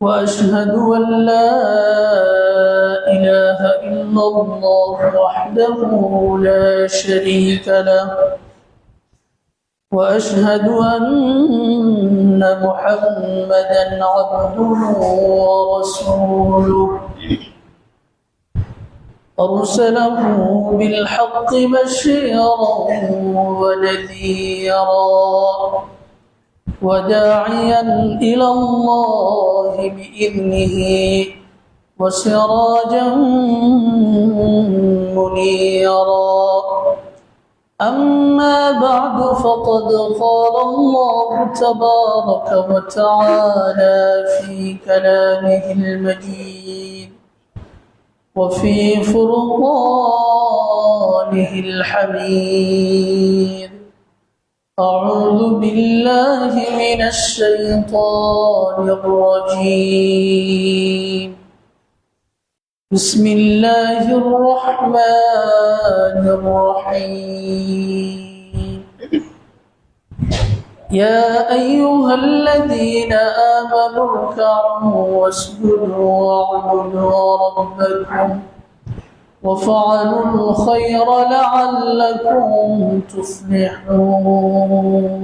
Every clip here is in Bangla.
وأشهد أن لا إله إلا الله وحده لا شريك له وأشهد أن محمدا عبده ورسوله أرسله بالحق بشيرا ونذيرا وداعيا إلى الله بإذنه وسراجا منيرا أما بعد فقد قال الله تبارك وتعالى في كلامه المجيد وفي فرقانه الحميد أعوذ بالله من الشيطان الرجيم بسم الله الرحمن الرحيم يا أيها الذين آمنوا اركعوا واسجدوا واعبدوا ربكم وفعلوا الخير لعلكم تفلحون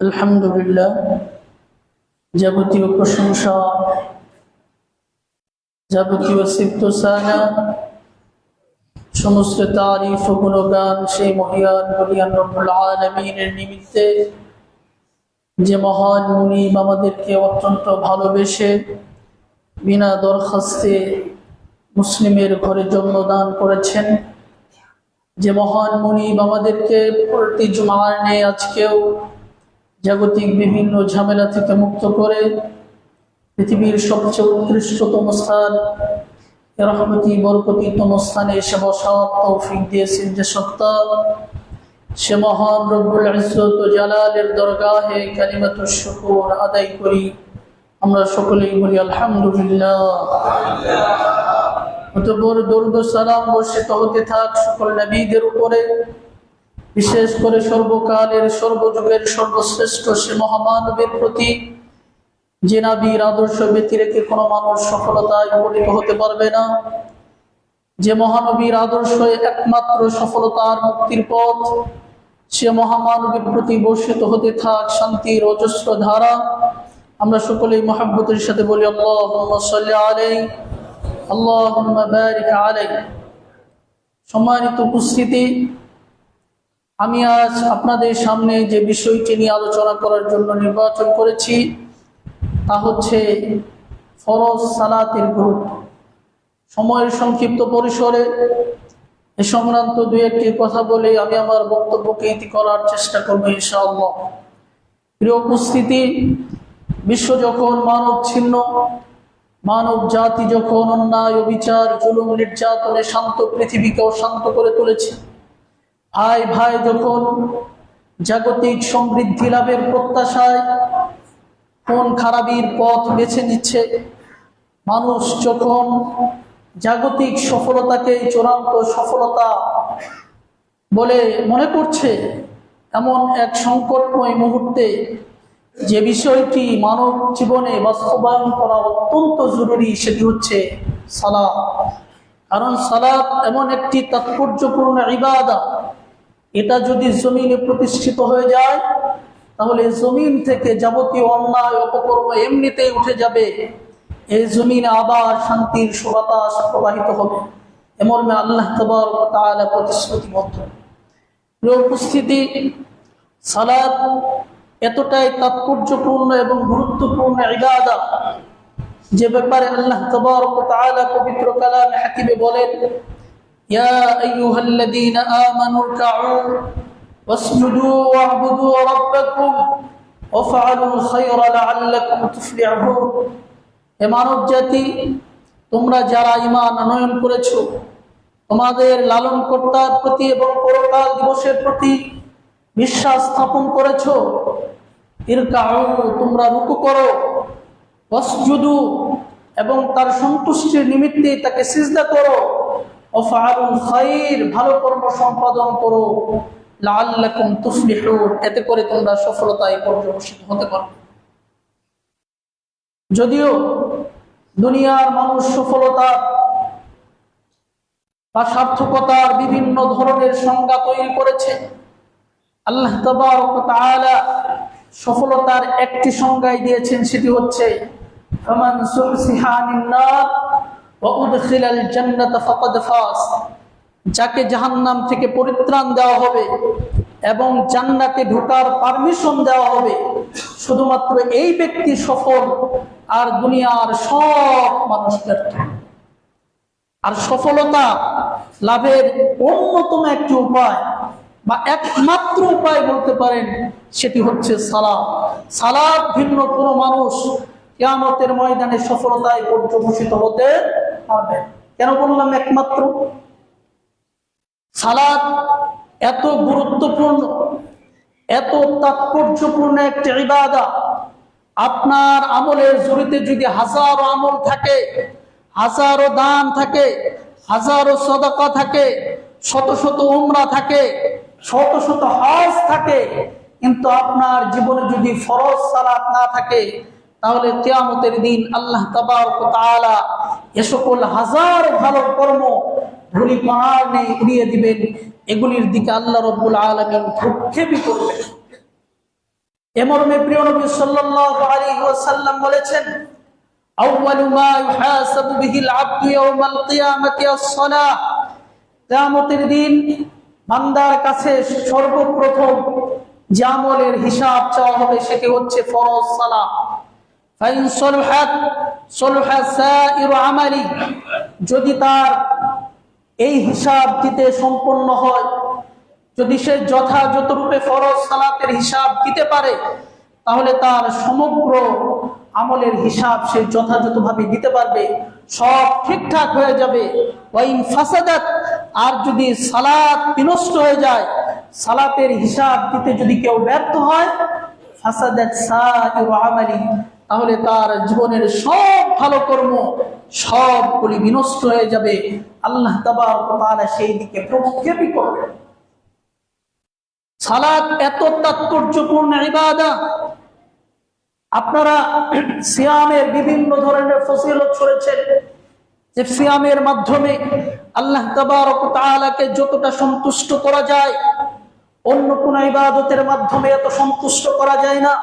الحمد لله যাবতীয় প্রশংসা যাবতীয় সিফত সানা সমস্ত তারিফ ও গুণগান সেই মহিয়ান বলিয়ান রব্বুল আলামিনের নিমিত্তে যে মহান মুনিব আমাদেরকে অত্যন্ত ভালোবেসে বিনা দরখাস্তে মুসলিমের ঘরে জন্মদান করেছেন, যে মহান মুনিব আমাদেরকে প্রতি জুমার নেই আজকেও জাগতিক বিভিন্ন ঝামেলা থেকে মুক্ত করে পৃথিবীর সবচেয়ে উৎকৃষ্টতম স্থান রহমতি বরকতিতম স্থানে এসে বসার তৌফিক দিয়েছেন যে সত্তা, সে মহান রব্বুল ইজ্জত ও জালালের দরগাহে কালিমাতুশ শুকর আদায় করি। আমরা সকলেই বলি আলহামদুলিল্লাহ। অতঃপর দরুদ ও সালাম বর্ষিত হতে থাক সকল নবীদের উপরে, বিশেষ করে সর্বকালের সর্বযুগের সর্বশ্রেষ্ঠ সে মহামানবের প্রতি, যে নবীর আদর্শ ব্যতি রেখে কোনো মানুষ সফলতায় উপনীত হতে পারবে না, যে মহানবীর আদর্শ একমাত্র সফলতার মুক্তির পথ, সে মহামানবের প্রতি বর্ষিত হতে থাক শান্তির অজস্র ধারা। আমরা সকলেই মহব্বতের সাথে বলি আল্লাহুম্মা সাল্লি আলাইহি আল্লাহুম্মা বারিক আলাইহি। সম্মানিত উপস্থিতি, আমি আজ আপনাদের সামনে যে বিষয়টি নিয়ে আলোচনা করার জন্য নির্বাচন করেছি তা হচ্ছে ফরজ সালাতের গুরুত্ব। সময়ের সংক্ষিপ্ত পরিসরে এ সংক্রান্ত দুই একটি কথা বলে আমি আমার বক্তব্যকে ইতি করার চেষ্টা করবো ইনশাআল্লাহ। প্রিয় উপস্থিতি, বিশ্ব যখন মানব ছিন্ন, মানব জাতি যখন অন্যায় অবিচার জুলুম নির্যাতনে শান্ত পৃথিবীকেও শান্ত করে তুলেছে, ভাই ভাই যখন জাগতিক সমৃদ্ধি লাভের প্রত্যাশায় কোন খারাপির পথ বেছে নিচ্ছে, মানুষ যখন জাগতিক সফলতাকে চূড়ান্ত সফলতা বলে মনে করছে, এমন এক সংকটময় মুহূর্তে যে বিষয়টি মানব জীবনে বাস্তবায়ন করা অত্যন্ত জরুরি সেটি হচ্ছে সালাত। কারণ সালাত এমন একটি তাৎপর্যপূর্ণ ইবাদত, এটা যদি জমিনে প্রতিষ্ঠিত হয়ে যায় তাহলে জমিন থেকে যাবতীয় অন্যায় অপকর্ম এমনিতেই উঠে যাবে, এই জমিনে আবার শান্তির সুবাতাস প্রবাহিত হবে। এমর্মে আল্লাহ তাবারক ওয়া তাআলা প্রতিশ্রুতিবদ্ধ। প্রিয় উপস্থিতি, সালাত এতটাই তাৎপর্যপূর্ণ এবং গুরুত্বপূর্ণ ইবাদত যে ব্যাপারে আল্লাহ তাবারক ওয়া তাআলা পবিত্র কালামে হাকিমে বলেন, ইয়া আইয়ুহাল্লাযীনা আমানু ইরকাউ ওয়াসজুদু ওয়া'বুদু রাব্বাকুম ওয়াফআলুল খায়রা লাআল্লাকুম তুফলিহুন। হে মানব জাতি, তোমরা যারা ঈমান আনয়ন করেছো, তোমাদের লালনকর্তার প্রতি এবং পরকাল দিবসের প্রতি বিশ্বাস স্থাপন করেছো, ইরকাউ তোমরা রুকু করো, ওয়াসজুদু এবং তার সন্তুষ্টির নিমিত্তে তাকে সিজদা করো, ওয়াফআলুল খায়র ভালো কর্ম সম্পাদন করো, লাআল্লাকুম তুফলিহুন এতে করে তোমরা সফলতায় পর্যবসিত হতে পারো। যদিও দুনিয়ার মানুষ সফলতা বা সার্থকতার বিভিন্ন ধরনের সংজ্ঞা তৈরি করেছে, আল্লাহ তাবারক ওয়া তাআলা সফলতার একটি সংজ্ঞাই দিয়েছেন, সেটি হচ্ছে ফামান সুহসিহা আনিন নার ওয়া উদখিলাল জান্নাতা ফাকাদ ফাজ। যাকে জাহান্নাম থেকে পরিত্রাণ দেওয়া হবে এবং জান্নাতে ঢোকার পারমিশন দেওয়া হবে, শুধুমাত্র এই ব্যক্তি সফল, আর দুনিয়ার সব মানুষ ব্যর্থ। আর সফলতা লাভের অন্যতম একটি উপায় বা একমাত্র উপায় বলতে পারেন, সেটি হচ্ছে সালাত। সালাত ভিন্ন কোনো মানুষ কিয়ামতের ময়দানে সফলতায় পর্যবসিত হতে পারবে। কেন বললাম একমাত্র? সালাত এত গুরুত্বপূর্ণ, এত তাৎপর্যপূর্ণ একটি ইবাদত। আপনার আমলের ঝুড়িতে যদি হাজারো আমল থাকে, হাজারো দান থাকে, হাজারো সাদাকা থাকে, শত শত উমরা থাকে, শত শত হজ থাকে, কিন্তু আপনার জীবনে যদি ফরজ সালাত না থাকে, তাহলে কিয়ামতের দিন আল্লাহ তাবারক ওয়া তাআলা এ সকল হাজার ভালো কর্ম ধুলি কণার নেই উড়িয়ে দিবেন। এগুলির দিকে আল্লাহ রাব্বুল আলামিন ভ্রুক্ষেপই করবেন। এ মর্মে প্রিয় নবী সাল্লাল্লাহু আলাইহি ওয়াসাল্লাম বলেছেন, আউয়ালু মা ইউহাসাবু বিহিল আবদু ইয়াওমাল কিয়ামাতি আস-সালাহ। কিয়ামতের দিন বান্দার কাছে সর্বপ্রথম যে আমলের হিসাব চাওয়া হবে সেটি হচ্ছে ফরজ সালাত। ফাইন সলহাত সলহা সাইরু আমালি। যদি তার এই হিসাব দিতে সম্পন্ন হয়, যদি সে যথাযথ রূপে ফরজ সালাতের হিসাব দিতে পারে, তাহলে তার সমগ্র আমলের হিসাব সে যথাযথভাবে দিতে পারবে, সব ঠিকঠাক হয়ে যাবে। ওয়াইন ফাসাদাত, আর যদি সালাত বিনষ্ট হয়ে যায়, সালাতের হিসাব দিতে যদি কেউ ব্যর্থ হয়, ফাসাদাত সাইরু আমালি, তাহলে তার জীবনের সব ভালো কর্ম সবগুলি বিনষ্ট হয়ে যাবে। আল্লাহ তাবারক ওয়া তাআলা সেই দিকে প্রক্ষেপই করবেন। সালাত এত তাৎপর্যপূর্ণ ইবাদত। আপনারা সিয়ামের বিভিন্ন ধরনের ফজিলত শুনেছেন, যে সিয়ামের মাধ্যমে আল্লাহ তাবারক ওয়া তাআলাকে যতটা সন্তুষ্ট করা যায়, অন্য কোন ইবাদতের মাধ্যমে এত সন্তুষ্ট করা যায় না।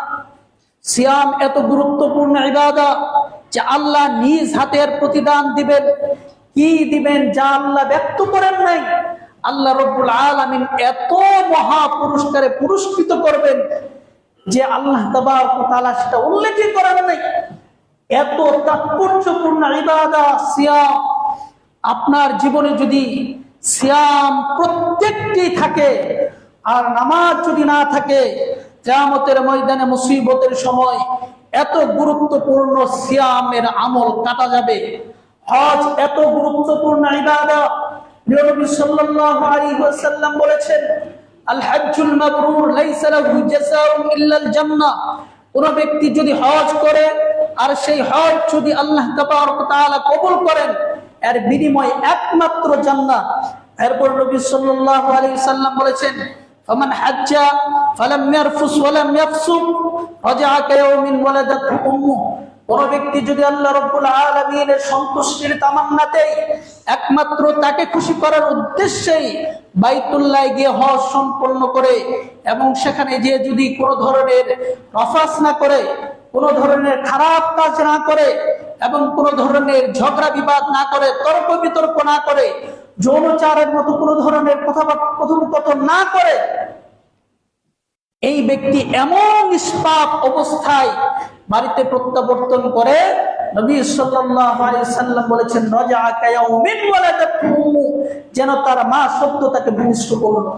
সিয়াম এত গুরুত্বপূর্ণ ইবাদত যে আল্লাহ নিজ হাতের প্রতিদান দিবেন। কি দিবেন যা আল্লাহ ব্যক্ত করেন নাই। আল্লাহ রাব্বুল আলামিন এত মহা পুরস্কারে পুরস্কৃত করবেন যে আল্লাহ তাবারক ওয়া তাআলা সেটা উল্লেখই করেন নাই। এত তাৎপর্যপূর্ণ ইবাদত সিয়াম। আপনার জীবনে যদি সিয়াম প্রত্যেকটি থাকে আর নামাজ যদি না থাকে, কিয়ামতের ময়দানে মুসিবতের সময় এত গুরুত্বপূর্ণ সিয়ামের আমল কাটা যাবে। হজ এত গুরুত্বপূর্ণ ইবাদত। নবী সাল্লাল্লাহু আলাইহি ওয়াসাল্লাম বলেছেন, আল হজ্জুল মাবরুর লাইসা লাহু জাযাউন ইল্লাল জান্নাহ। কোন ব্যক্তি যদি হজ করে আর সেই হজ যদি আল্লাহ তাবারক ওয়া তাআলা কবুল করেন, এর বিনিময় একমাত্র জান্নাত। এরপর নবী সাল্লাল্লাহু আলাইহি ওয়াসাল্লাম বলেছেন, ফামান হাজ্জা ফালাম ইয়ারফুস ওয়ালাম ইয়াফসুক রাজআ কায়াউমিন ওয়ালাদাতহু উম্মুহু। কোন ব্যক্তি যদি আল্লাহ রাব্বুল আলামিনের সন্তুষ্টির তামান্নাতেই একমাত্র তাকে খুশি করার উদ্দেশ্যেই বাইতুল্লাহ গিয়ে হজ সম্পন্ন করে এবং সেখানে যে যদি কোনো ধরনের রফাস না করে, কোনো ধরনের খারাপ কাজ না করে এবং কোনো ধরনের ঝগড়া বিবাদ না করে, তর্ক বিতর্ক না করে, যৌনাচারের মতো কোনো ধরনের কথোপকথন না করে, এই ব্যক্তি এমন নিষ্পাপ অবস্থায় বাড়িতে প্রত্যাবর্তন করে, নবী সাল্লাল্লাহু আলাইহি ওয়াসাল্লাম বলেছেন, রাজা কায়াউমিন ওয়ালাদাতহু উম্মু, যেন তার মা সদ্য তাকে ভূমিষ্ঠ করলো।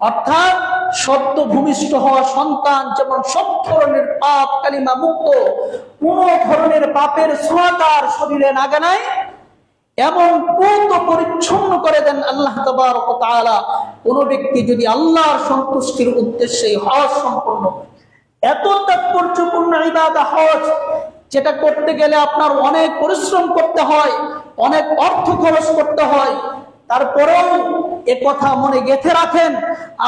অর্থাৎ সদ্য ভূমিষ্ঠ হওয়া সন্তান যেমন সব ধরনের পাপ কালিমা মুক্ত, কোন ধরনের পাপের ছোঁয়া তার শরীরে না গানায়, এমন পূত পরিচ্ছন্ন করে দেন আল্লাহ তাবারক ওয়া তাআলা। কোন ব্যক্তি যদি আল্লাহর সন্তুষ্টির উদ্দেশ্যে হজ সম্পন্ন করে, এত তাৎপর্যপূর্ণ ইবাদত হজ, যেটা করতে গেলে আপনার অনেক পরিশ্রম করতে হয়, অনেক অর্থ খরচ করতে হয়, তারপরেও এ কথা মনে গেঁথে রাখেন,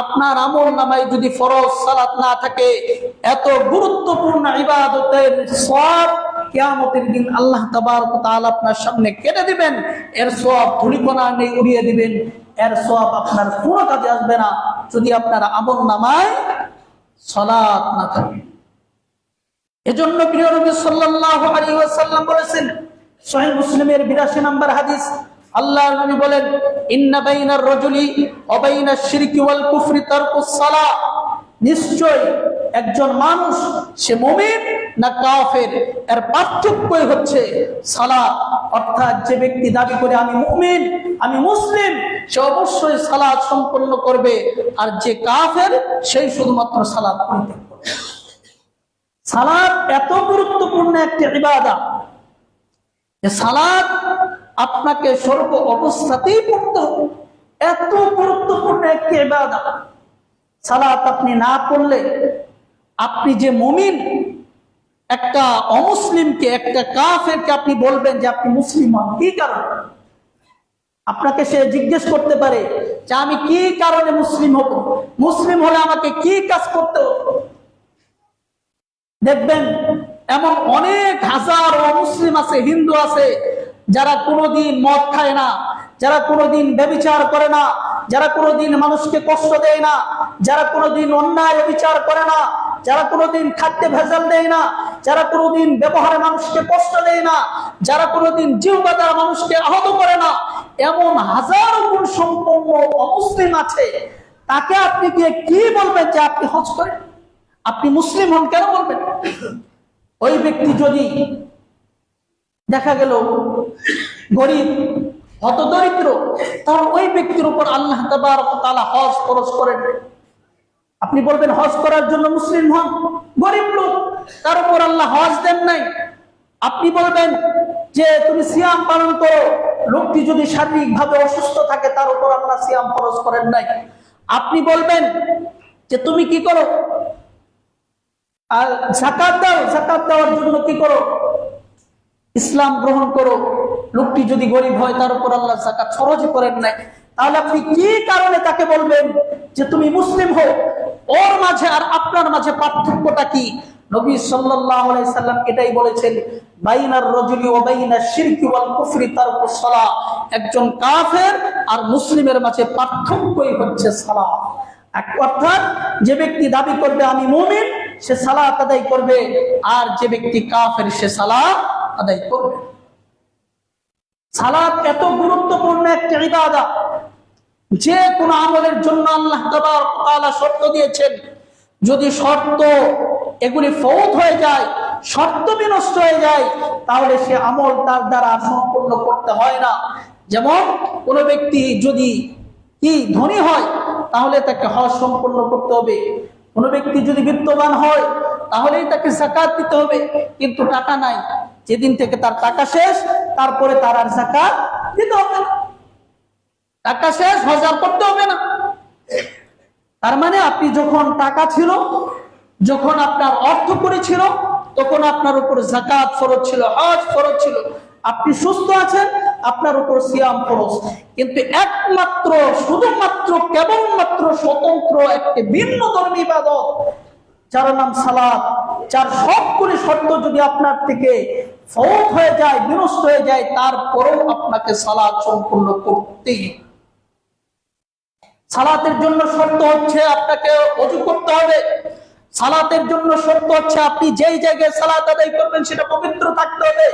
আপনার আমল নামায় যদি ফরজ সালাত না থাকে, এত গুরুত্বপূর্ণ ইবাদতের সওয়াব কিয়ামতের দিন আল্লাহ তাবারক ওয়া তাআলা আপনার সামনে কেটে দিবেন, এর সওয়াব ধুলিকণা নেই উড়িয়ে দিবেন, এর সওয়াব আপনার কোনো কাজে আসবে না যদি আপনার আমলনামায় সালাত না থাকে। এজন্য প্রিয় নবী সাল্লাল্লাহু আলাইহি ওয়াসাল্লাম বলেছেন, সহিহ মুসলিমের 82 নম্বর হাদিস, আল্লাহর নবী বলেন, ইন্না বাইনার রাজুলি ওয়া বাইনাশ শিরকি ওয়াল কুফরি তারকুস সালাহ, নিশ্চয় একজন মানুষ সে মুমিন না কাফের এর পার্থক্যই হচ্ছে সালাত। অর্থাৎ যে ব্যক্তি দাবি করে আমি মুমিন, আমি মুসলিম, সে অবশ্যই সালাত সম্পন্ন করবে, আর যে কাফের সেই শুধুমাত্র সালাত পরিত্যাগ করবে। সালাত এত গুরুত্বপূর্ণ একটি ইবাদত যে সালাত আপনাকে সর্ব অবস্থাতেই পড়তে হবে। এত গুরুত্বপূর্ণ একটি ইবাদত, সালাত আপনি না পড়লে আপনি যে মুমিন, একটা অমুসলিমকে, একটা কাফেরকে আপনি বলবেন যে আপনি মুসলিম হন, কি কারণে? আপনাকে সে জিজ্ঞেস করতে পারে যে আমি কি কারণে মুসলিম হব, মুসলিম হলে আমাকে কি কাজ করতে হবে? দেখবেন এমন অনেক হাজার অমুসলিম আছে, হিন্দু আছে, যারা কোনোদিন মদ খায় না, যারা কোনোদিন ব্যভিচার করে না, যারা কোনোদিন মানুষকে কষ্ট দেয় না, যারা কোনোদিন অন্যায় বিচার করে না, যারা কোনোদিন খাদ্যে ভেজাল দেয় না, যারা কোনোদিন ব্যবহারে মানুষকে কষ্ট দেয় না, যারা কোনোদিন জিহ্বা দ্বারা মানুষকে আহত করে না, এমন হাজারো গুণ সম্পন্ন অমুসলিম আছে। তাকে আপনি গিয়ে কি বলবেন যে আপনি হজ করেন, আপনি মুসলিম হন, কেন বলবেন? ওই ব্যক্তি যদি দেখা গেল গরিব, হতদরিদ্র, তাহলে ওই ব্যক্তির উপর আল্লাহ তাবারক ওয়া তাআলা হজ ফরজ করেন। আপনি বলবেন হজ করার জন্য মুসলিম হন, গরিব লোক, তার উপর আল্লাহ হজ দেন নাই। আপনি বলবেন যে তুমি সিয়াম পালন করো, লোকটি যদি শারীরিকভাবে অসুস্থ থাকে তার উপর আল্লাহ সিয়াম ফরজ করেন নাই। আপনি বলবেন যে তুমি কি করো, আর যাকাত দাও, যাকাত দেওয়ার জন্য কি করো, ইসলাম গ্রহণ করো, লোকটি যদি গরিব হয় তার উপর আল্লাহ যাকাত ফরজই করেন নাই। তাহলে আপনি কি কারণে তাকে বলবেন যে তুমি মুসলিম হও? ওর মাঝে আর আপনার মাঝে পার্থক্যটা কি? নবী সাল্লাল্লাহু আলাইহি সাল্লাম এটাই বলেছেন, বাইনার রাজুলি ওয়া বাইনাশ শিরকি ওয়াল কুফরি তারকুস সালাহ, একজন কাফের আর মুসলিমের মাঝে পার্থক্যই হচ্ছে সালাত। অর্থাৎ যে ব্যক্তি দাবি করবে আমি মুমিন, সে সালাত আদায় করবে, আর যে ব্যক্তি কাফের সে সালাত আদায় করবে। সালাত এত গুরুত্বপূর্ণ একটা ইবাদত, যে কোন আমলের জন্য আল্লাহ তাবারক ওয়া তাআলা শর্ত দিয়েছেন, যদি শর্ত এগুলি ফৌত হয়ে যায়, শর্ত বিনষ্ট হয়ে যায়, তাহলে সে আমল তার দ্বারা সম্পূর্ণ করতে হয় না। যেমন কোন ব্যক্তি যদি ধনী হয় তাহলে তাকে হজ সম্পূর্ণ করতে হবে, কোন ব্যক্তি যদি বিত্তবান হয় তাহলেই তাকে যাকাত দিতে হবে, কিন্তু টাকা নাই, যেদিন থেকে তার টাকা শেষ তারপরে তার আর যাকাত দিতে হবে না, টাকা শেষ হজ আর করতে হবে না। তার মানে আপনি যখন টাকা ছিল, যখন আপনার অর্থ করে ছিল, তখন আপনার উপর যাকাত ফরজ ছিল, হজ ফরজ ছিল। আপনি সুস্থ আছেন, আপনার উপর সিয়াম ফরজ। কিন্তু একমাত্র, শুধুমাত্র, কেবলমাত্র স্বতন্ত্র একটি ভিন্ন ধর্মী ইবাদত, যার নাম সালাত, যার সবগুলি শর্ত যদি আপনার থেকে ফৌত হয়ে যায়, বিনষ্ট হয়ে যায়, তারপরেও আপনাকে সালাত সম্পূর্ণ করতেই। সালাতের জন্য শর্ত হচ্ছে আপনাকে ওযু করতে হবে। সালাতের জন্য শর্ত হচ্ছে আপনি যেই জায়গায় সালাত আদায় করবেন সেটা পবিত্র থাকতে হবে।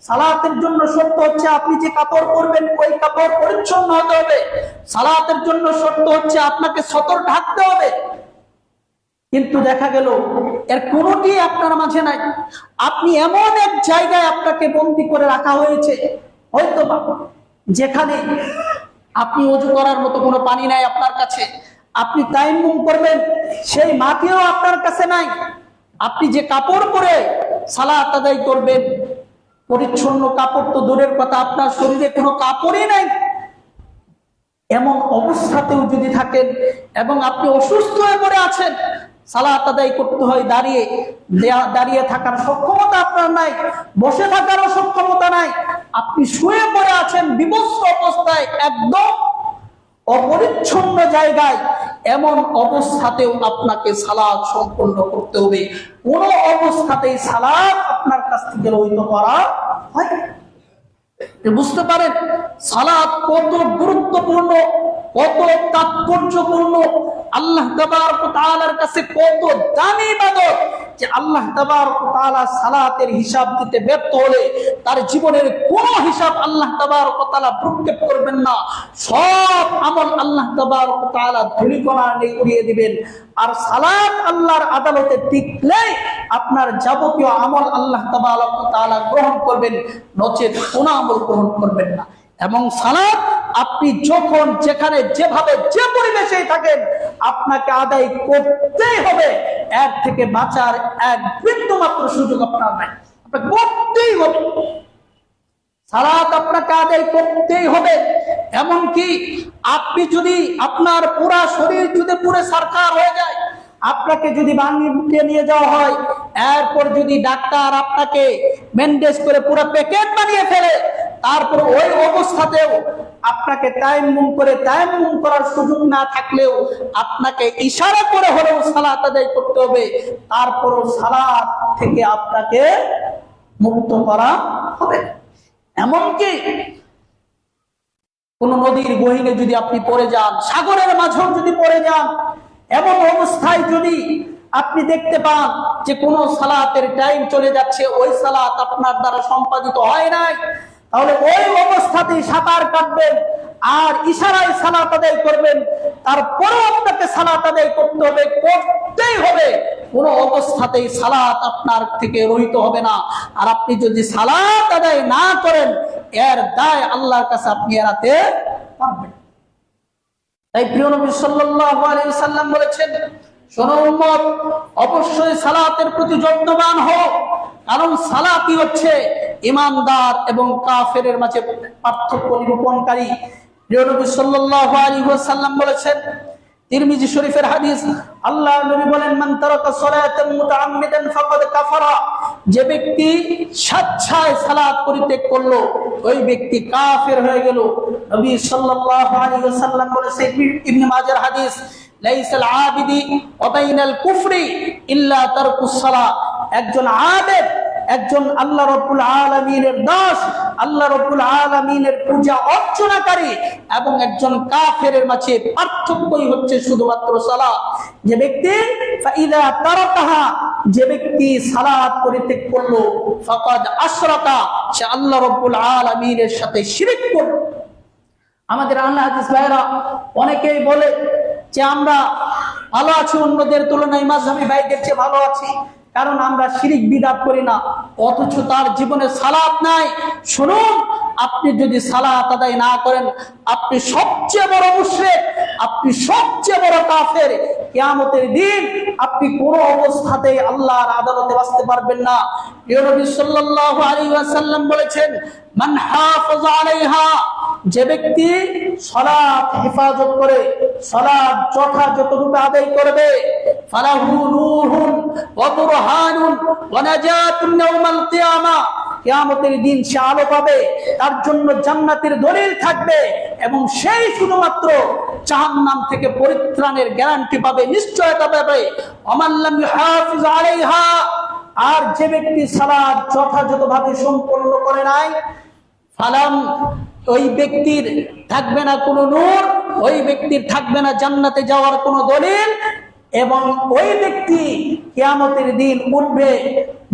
সালাতের জন্য শর্ত হচ্ছে আপনি যে কাপড় পরবেন ওই কাপড় পরিচ্ছন্ন হতে হবে। সালাতের জন্য শর্ত হচ্ছে আপনাকে সতর ঢাকতে হবে। কিন্তু দেখা গেল এর কোনোটি আপনার মাঝে নাই। আপনি এমন এক জায়গায় আপনাকে বন্দী করে রাখা হয়েছে, হয়তো যেখানে আপনি ওযু করার মতো কোনো পানি নাই আপনার কাছে, আপনি তায়াম্মুম করবেন সেই মাটিও আপনার কাছে নাই, আপনি যে কাপড় পরে সালাত আদায় করবেন, পরিচ্ছন্ন কাপড় তো দূরের কথা, আপনার শরীরে কোনো কাপড়ই নাই, এমন অবস্থাতেও যদি থাকেন এবং আপনি অসুস্থ হয়ে পড়ে আছেন, সালাত আদায় করতে হয় দাঁড়িয়ে, দাঁড়িয়ে থাকার সক্ষমতা আপনার নাই, বসে থাকারও সক্ষমতা নাই, আপনি শুয়ে পড়ে আছেন বিবস্ত্র অবস্থায়, একদম অপরিচ্ছন্ন জায়গায়, এমন অবস্থাতেও আপনাকে সালাত সম্পন্ন করতে হবে। কোন অবস্থাতেই সালাত আপনার কাছ থেকে রহিত করা হয়। বুঝতে পারেন সালাত কত গুরুত্বপূর্ণ, কত তাৎপর্যপূর্ণ, আল্লাহ তাবারক ওয়া তাআলার কাছে কত দামি ইবাদত, যে আল্লাহ তাবারক ওয়া তাআলা সালাতের হিসাব দিতে ব্যর্থ হলে তার জীবনের কোনো হিসাব আল্লাহ তাবারক ওয়া তাআলা ভ্রুক্ষেপ করবেন না। সব আমল আল্লাহ তাবারক ওয়া তাআলা ধূলিকণা নিয়ে উড়িয়ে দিবেন। আর সালাত আল্লাহর আদালতে টিকলে আপনার যাবতীয় আমল আল্লাহ তাবারক ওয়া তাআলা গ্রহণ করবেন, নচেত কোনো আমল গ্রহণ করবেন না। এবং সালাত আপনি যখন যেখানে যেভাবে যে পরিবেশেই থাকেন আপনাকে আদায় করতেই হবে। এর থেকে বাঁচার এক বিন্দু মাত্র সুযোগ আপনার নাই, আপনাকে করতেই হবে। সালাত আপনাকে আদায় করতেই হবে। এমনকি আপনি যদি আপনার পুরা শরীর যদি পুরো সরকার হয়ে যায়, আপনাকে যদি বানিয়ে নিয়ে যাওয়া হয়, এরপর যদি ডাক্তার আপনাকে ব্যান্ডেজ করে পুরো প্যাকেট বানিয়ে ফেলে, তারপর ওই অবস্থাতেও আপনাকে তায়াম্মুম করার সুযোগ না থাকলেও আপনাকে ইশারা করে হলেও সালাত আদায় করতে হবে। তারপরও সালাত থেকে আপনাকে মুক্ত করা হবে। এমনকি কোন নদীর গহীনে যদি আপনি পড়ে যান, সাগরের মাঝেও যদি পড়ে যান, এমন অবস্থায় যদি আপনি দেখতে পান যে কোন সালাতের টাইম চলে যাচ্ছে, ওই সালাত আপনার দ্বারা সম্পাদিত হয় নাই, তাহলে ওই অবস্থাতেই সাঁতার কাটবেন আর ইশারায় সালাত আদায় করবেন। তারপরেও আপনাকে সালাত আদায় করতে হবে, করতেই হবে। কোন অবস্থাতেই সালাত আপনার থেকে রহিত হবে না। আর আপনি যদি সালাত আদায় না করেন, এর দায় আল্লাহর কাছে আপনি এড়াতে পারবেন। তাই প্রিয় নবী সাল্লাল্লাহু আলাইহি ওয়াসাল্লাম বলেছেন, শোনো উম্মত, অবশ্যই সালাতের প্রতি যত্নবান হও, কারণ সালাতই হচ্ছে ঈমানদার এবং কাফেরের মাঝে পার্থক্য নিরূপণকারী। প্রিয় নবী সাল্লাল্লাহু আলাইহি ওয়াসাল্লাম বলেছেন, তিরমিজি শরীফের হাদিস, আল্লাহর নবী বলেন, মান তারাকা সালাতান মুতাআম্মিদান ফাকাদ কাফারা, যে ব্যক্তি স্বেচ্ছায় সালাত পরিত্যাগ করলো ওই ব্যক্তি কাফের হয়ে গেল। নবী সাল্লাল্লাহু আলাইহি ওয়াসাল্লাম বলেছেন, ইবনে মাজার হাদিস, লাইসাল আবিদি ওয়া বাইনাল কুফরি ইল্লা তারকুস সালাহ, একজন আবেদ, একজন আল্লাহ রাব্বুল আলামিনের দাস, আল্লাহ রাব্বুল আলামিনের পূজা অর্চনাকারী এবং একজন কাফেরের মাঝে পার্থক্যই হচ্ছে শুধুমাত্র সালাত। যে ব্যক্তি ফাইদা তারাকাহা, যে ব্যক্তি সালাত পরিত্যাগ করলো, ফাকাদ আশরাকা, সে আল্লাহ রাব্বুল আলামিনের সাথে শিরক করলো। আমাদের আহলে হাদিস ভাইরা অনেকেই বলে যে আমরা ভালো আছি, অন্যদের তুলনায় মাযহাবী ভাইদের চেয়ে ভালো আছি, কারণ আমরা শিরিক বিদআত করি না, অথচ তার জীবনে সালাত নাই। শুনুন, আপনি যদি সালাত আদায় না করেন, আপনি সবচেয়ে বড় মুশরিক, আপনি সবচেয়ে বড় কাফের। কিয়ামতের দিন আপনি কোন অবস্থাতেই আল্লাহর আদালতে বাঁচতে পারবেন না। প্রিয় নবী সাল্লাল্লাহু আলাইহি ওয়াসাল্লাম বলেছেন, মান হাফাযা আলাইহা, যে ব্যক্তি সালাত হেফাজত করে, সালাত যথাযথরূপে আদায় করবে, ফালাহু নূরুন ওয়া বুরহানুন ওয়া নাজাতুন ইয়াউমাল কিয়ামা, কিয়ামতের দিন সে আলো পাবে, তার জন্য জান্নাতের দলিল থাকবে এবং সেই শুধুমাত্র জাহান্নাম থেকে পরিত্রাণের গ্যারান্টি পাবে, নিশ্চয়তা পাবে। ওমান লাম ইউহাফিজ আলাইহা, আর যে ব্যক্তি সালাত যথাযথভাবে সম্পন্ন করে নাই, ফালাম, ওই ব্যক্তির থাকবে না কোনো নূর, ওই ব্যক্তির থাকবে না জান্নাতে যাওয়ার কোনো দলিল, এবং ওই ব্যক্তি কিয়ামতের দিন উঠবে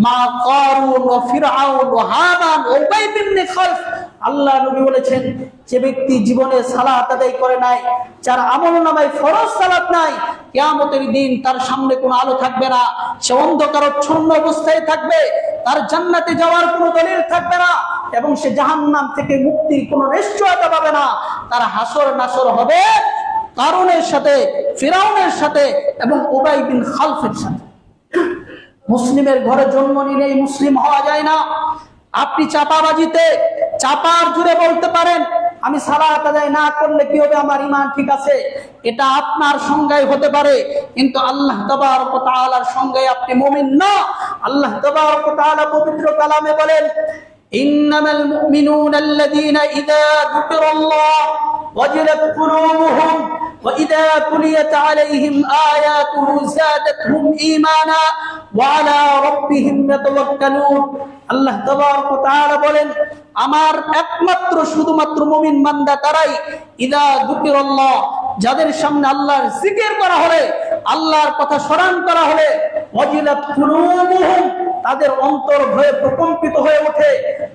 মা কারুন ওয়া ফিরআউন ওয়া হামান ওয়া উবাই ইবনে খালফ। আল্লাহ নবী বলেছেন, যে ব্যক্তি জীবনে সালাত আদায় করে নাই, যার আমলনামায় ফরজ সালাত নাই, কিয়ামতের দিন তার সামনে কোনো আলো থাকবে না, সে অন্ধকারাচ্ছন্ন অবস্থায় থাকবে, তার জান্নাতে যাওয়ার কোনো দলিল থাকবে না এবং সে জাহান্নাম থেকে মুক্তির কোনো নিশ্চয়তা পাবে না। তার হাসর নাসর হবে কারুনের সাথে, ফিরাউনের সাথে এবং উবাই বিন খালফের সাথে। মুসলিমের ঘরে জন্ম নিলেই মুসলিম হওয়া যায় না। আপনি চাপাবাজিতে চাপার জুড়ে বলতে পারেন, আমি সালাত আদায় না করলে কি হবে, আমার ঈমান ঠিক আছে, এটা আপনার সংজ্ঞায় হতে পারে, কিন্তু আল্লাহ তাবারক ওয়া তাআলার সংজ্ঞায় আপনি মুমিন না। আল্লাহ তাবারক ওয়া তাআলা পবিত্র কালামে বলেন, ইন্নামাল মুমিনুনা আল্লাযীনা ইযা যুকিরাল্লাহ ওয়াজিলাত কুলুবুহুম وإذا تليت عليهم آياته زادتهم إيمانا وعلى ربهم يتوكلون আল্লাহ তাবারক ওয়া তাআলা বলেন, আমার একমাত্র শুধুমাত্র মুমিন বান্দা তারাই, ইদা যুকিরাল্লাহ, যাদের সামনে আল্লাহর জিকির করা হলে, আল্লাহর কথা স্মরণ করা হলে, ওয়াজিলাত কুলুবুহুম, তাদের অন্তর ভয়ে প্রকম্পিত হয়ে ওঠে,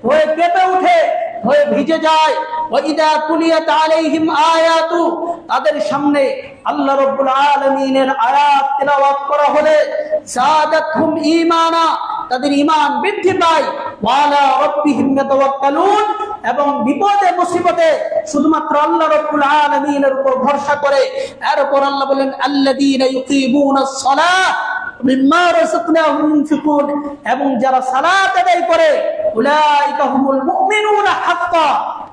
ভয়ে কেঁপে ওঠে, ভয়ে ভিজে যায়। ওয়াইদা তুলিয়াত আলাইহিম আয়াতু, তাদের সামনে আল্লাহ রাব্বুল আলামিনের আয়াত তেলাওয়াত করা হলে, যাদাতহুম ঈমানা, তাদের ঈমান বৃদ্ধি পায়। ওয়ালা রাব্বিহিম ইয়াতাওয়াক্কালুন, এবং বিপদে মুসিবতে শুধুমাত্র আল্লাহ রাব্বুল আলামিনের উপর ভরসা করে। এরপর আল্লাহ বলেন, আল্লাযীনা ইউকিমুনাস সালাহ মিম্মা রাযাকনাহুম ইউনফিকুন, এবং যারা সালাত আদায় করে, উলাইকা হুমুল মুমিনুনা হাক্কা,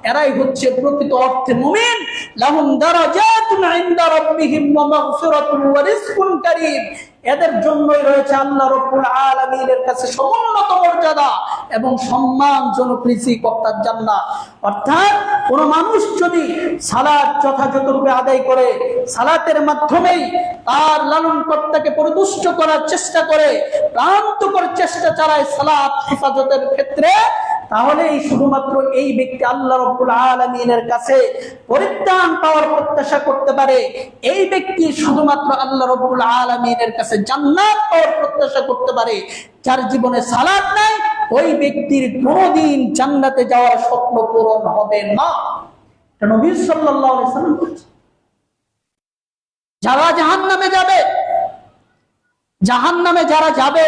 এরাই হচ্ছে প্রকৃত অর্থে মুমিন। লাহুম দারাজাতুন ইনদা রাব্বিহিম ওয়া মাগফিরাতুন ওয়া রিজকুন কারীম, এদের জন্যই রয়েছে আল্লাহ রাব্বুল আলামিনের কাছে সমুন্নত মর্যাদা এবং সম্মানজনক রিজিক অর্থাৎ জান্নাত। অর্থাৎ কোন মানুষ যদি সালাত যথাযথরূপে আদায় করে, সালাতের মাধ্যমেই তার লালনকর্তাকে পরিতুষ্ট করার চেষ্টা করে, প্রান্তকর চেষ্টা চালায় সালাত হেফাজতের ক্ষেত্রে, তাহলেই শুধুমাত্র এই ব্যক্তি আল্লাহ রাব্বুল আলামিনের কাছে পরিত্রাণ পাওয়ার প্রত্যাশা করতে পারে। এই ব্যক্তি শুধুমাত্র আল্লাহ রাব্বুল আলামিনের কাছে জান্নাত পাওয়ার প্রত্যাশা করতে পারে। যার জীবনে সালাত নাই, ওই ব্যক্তির কোনোদিন জান্নাতে যাওয়ার স্বপ্ন পূরণ হবে না। নবী সাল্লাল্লাহু আলাইহি ওয়াসাল্লাম বলেছেন, যারা জাহান্নামে যাবে, জাহান্নামে যারা যাবে,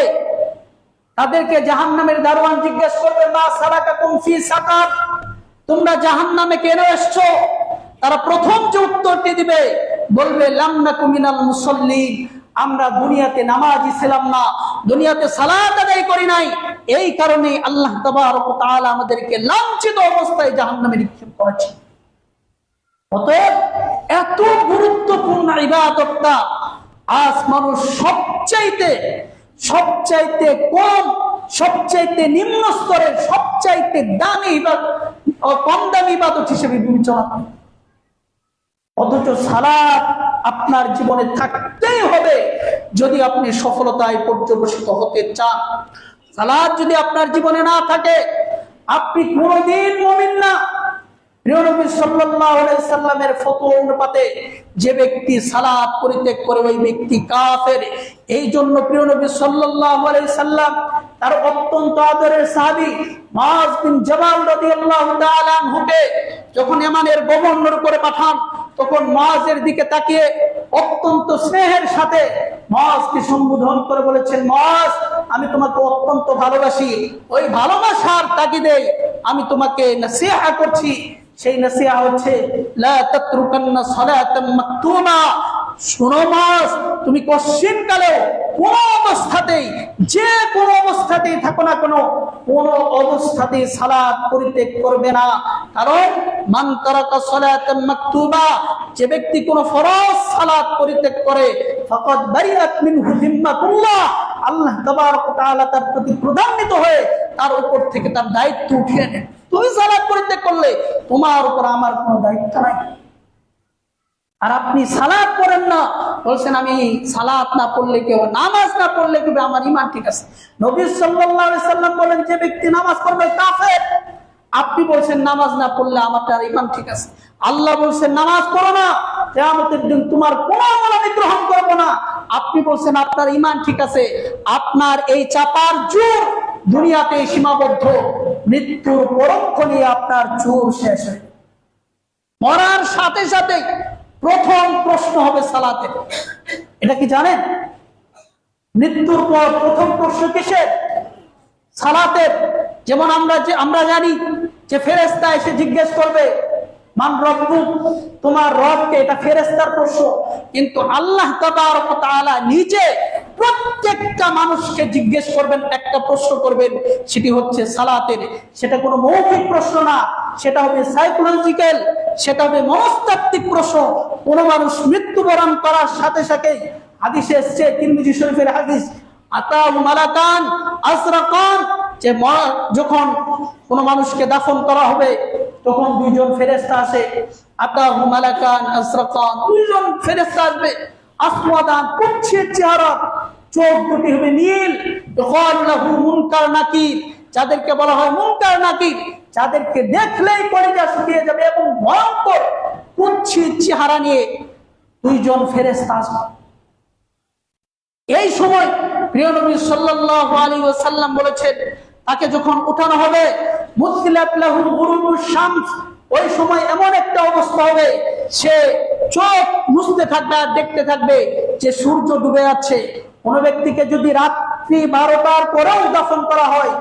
তাদেরকে জাহান্নামের দারোয়ান জিজ্ঞেস করবে, মা সালাকাকুম ফি সাকার, তোমরা জাহান্নামে কেন এসেছো? তারা প্রথম যে উত্তরটি দিবে, বলবে লাম নাকু মিনাল মুসাল্লিন, আমরা দুনিয়াতে নামাজি ছিলাম না, দুনিয়াতে সালাত আদায় করি নাই, এই কারণে আল্লাহ তাবারক ওয়া তাআলা আমাদেরকে লাঞ্ছিত অবস্থায় জাহান্নামে নিক্ষেপ করেছেন। অতএব এত গুরুত্বপূর্ণ ইবাদতটা আজ মানুষ সবচাইতে কম, সবচাইতে নিম্ন স্তরের, সবচাইতে দামি কম দামি ইবাদত হিসেবে বিবেচনা করে। অথচ সালাত আপনার জীবনে থাকতেই হবে যদি আপনি সফলতায় পর্যবসিত হতে চান। সালাত যদি আপনার জীবনে না থাকে, আপনি কোনদিন মুমিন না। প্রিয় নবী সাল্লাল্লাহু আলাইহি সাল্লামের ফতোয়া অনুপাতে যে ব্যক্তি সালাত পরিত্যাগ করে, ওই ব্যক্তি কাফের। এই জন্য প্রিয় নবী সাল্লাল্লাহু আলাইহি সাল্লাম তার অত্যন্ত আদরের সাহাবী মুআয বিন জাবাল রাদিয়াল্লাহু তাআলা আনহুকে যখন ইয়ামানের গভর্নর করে পাঠান, তখন মুআযের দিকে তাকিয়ে অত্যন্ত স্নেহের সাথে মুআযকে সম্বোধন করে বলেছেন, মুআয, আমি তোমাকে অত্যন্ত ভালোবাসি, ওই ভালোবাসার তাগিদে আমি তোমাকে নসিহত করছি। সেই নসিহত হচ্ছে, লা তাতরুকান্না সালাতাম মাকতুবা, শোনো মুআয, তুমি কোশ্চিন কালেও কোন অবস্থাতেই, যে কোন অবস্থাতেই থাকো না কেন, কোন অবস্থাতেই সালাত পরিত্যাগ করবে না। কারণ মান তারাকা সালাতাম মাকতুবা, যে ব্যক্তি কোন ফরজ সালাত পরিত্যাগ করে, ফাকাদ বারিআত মিনহু যিম্মাতুল্লাহ, আল্লাহ তাবারক ওয়া তাআলা তার প্রতি ক্রোধান্বিত হয়ে তার উপর থেকে তার দায়িত্ব উঠিয়ে নেন। তুমি সালাত পরিত্যাগ করলে তোমার উপর আমার কোনো দায়িত্ব নাই। আর আপনি সালাত পড়েন না, বলছেন আমি সালাত না পড়লে কেউ, নামাজ না পড়লে কেউ, আমার ঈমান ঠিক আছে। নবী সাল্লাল্লাহু আলাইহি সাল্লাম বলেন, যে ব্যক্তি নামাজ পড়বে কাফের। আপনি বলছেন নামাজ না পড়লে আমার ঈমান ঠিক আছে। আল্লাহ বলছেন নামাজ পড়ো না, কিয়ামতের দিন তোমার কোনো আমল আমি গ্রহণ করব না। আপনি বলছেন আপনার ঈমান ঠিক আছে। আপনার এই চাপার জোর দুনিয়াতে সীমাবদ্ধ, মৃত্যুর পরক্ষণে আপনার জোর শেষ হয়। মরার সাথে সাথে প্রথম প্রশ্ন হবে সালাতের। এটা কি জানেন? মৃত্যুর পর প্রথম প্রশ্ন কিসের? সালাতের। যেমন আমরা জানি যে ফেরেশতা এসে জিজ্ঞেস করবে, মান রব্বুক, তোমার রবকে, এটা ফেরেশতার প্রশ্ন। কিন্তু আল্লাহ তাবারক ওয়া তাআলা নিজে প্রত্যেকটা মানুষকে জিজ্ঞেস করবেন, একটা প্রশ্ন করবেন, সেটি হচ্ছে সালাতের। সেটা কোনো মৌখিক প্রশ্ন না, সেটা হবে সাইকোলজিক্যাল, সেটা হবে মনস্তাত্ত্বিক প্রশ্ন। কোন মানুষ মৃত্যুবরণ করার সাথে সাথে, হাদিসে এসেছে, তিরমিজি শরীফের হাদিস, আতাহু মালাকান আজরাকান, যে যখন কোন মানুষকে দাফন করা হবে, তখন দুইজন ফেরেশতা আসে, আতাহু মালাকান আসরাকান, দুইজন ফেরেশতা আসবে, আসওয়াদান, কুৎসিত চেহারা, চোখ দুটি হবে নীল, ইকাল লাহু মুনকার নাকির, যাদেরকে বলা হয় মুনকার নাকির, যাদেরকে দেখলেই কলিজা শুকিয়ে যাবে, এবং ভয়ঙ্কর কুৎসিত চেহারা নিয়ে দুইজন ফেরেশতা আসবে। এই সময় প্রিয় নবী সাল্লাল্লাহু আলাইহি ওয়াসাল্লাম বলেছেন, তাকে যখন উঠানো হবে, মুসলিয়াত লাহুল গুরুবুশ শামস, ওই সময় এমন একটা অবস্থা হবে, সে চোখ মুছতে থাকবে আর দেখতে থাকবে যে সূর্য ডুবে যাচ্ছে। কোন ব্যক্তিকে যদি রাত্রি 12টার পরেও দাফন করা হয়,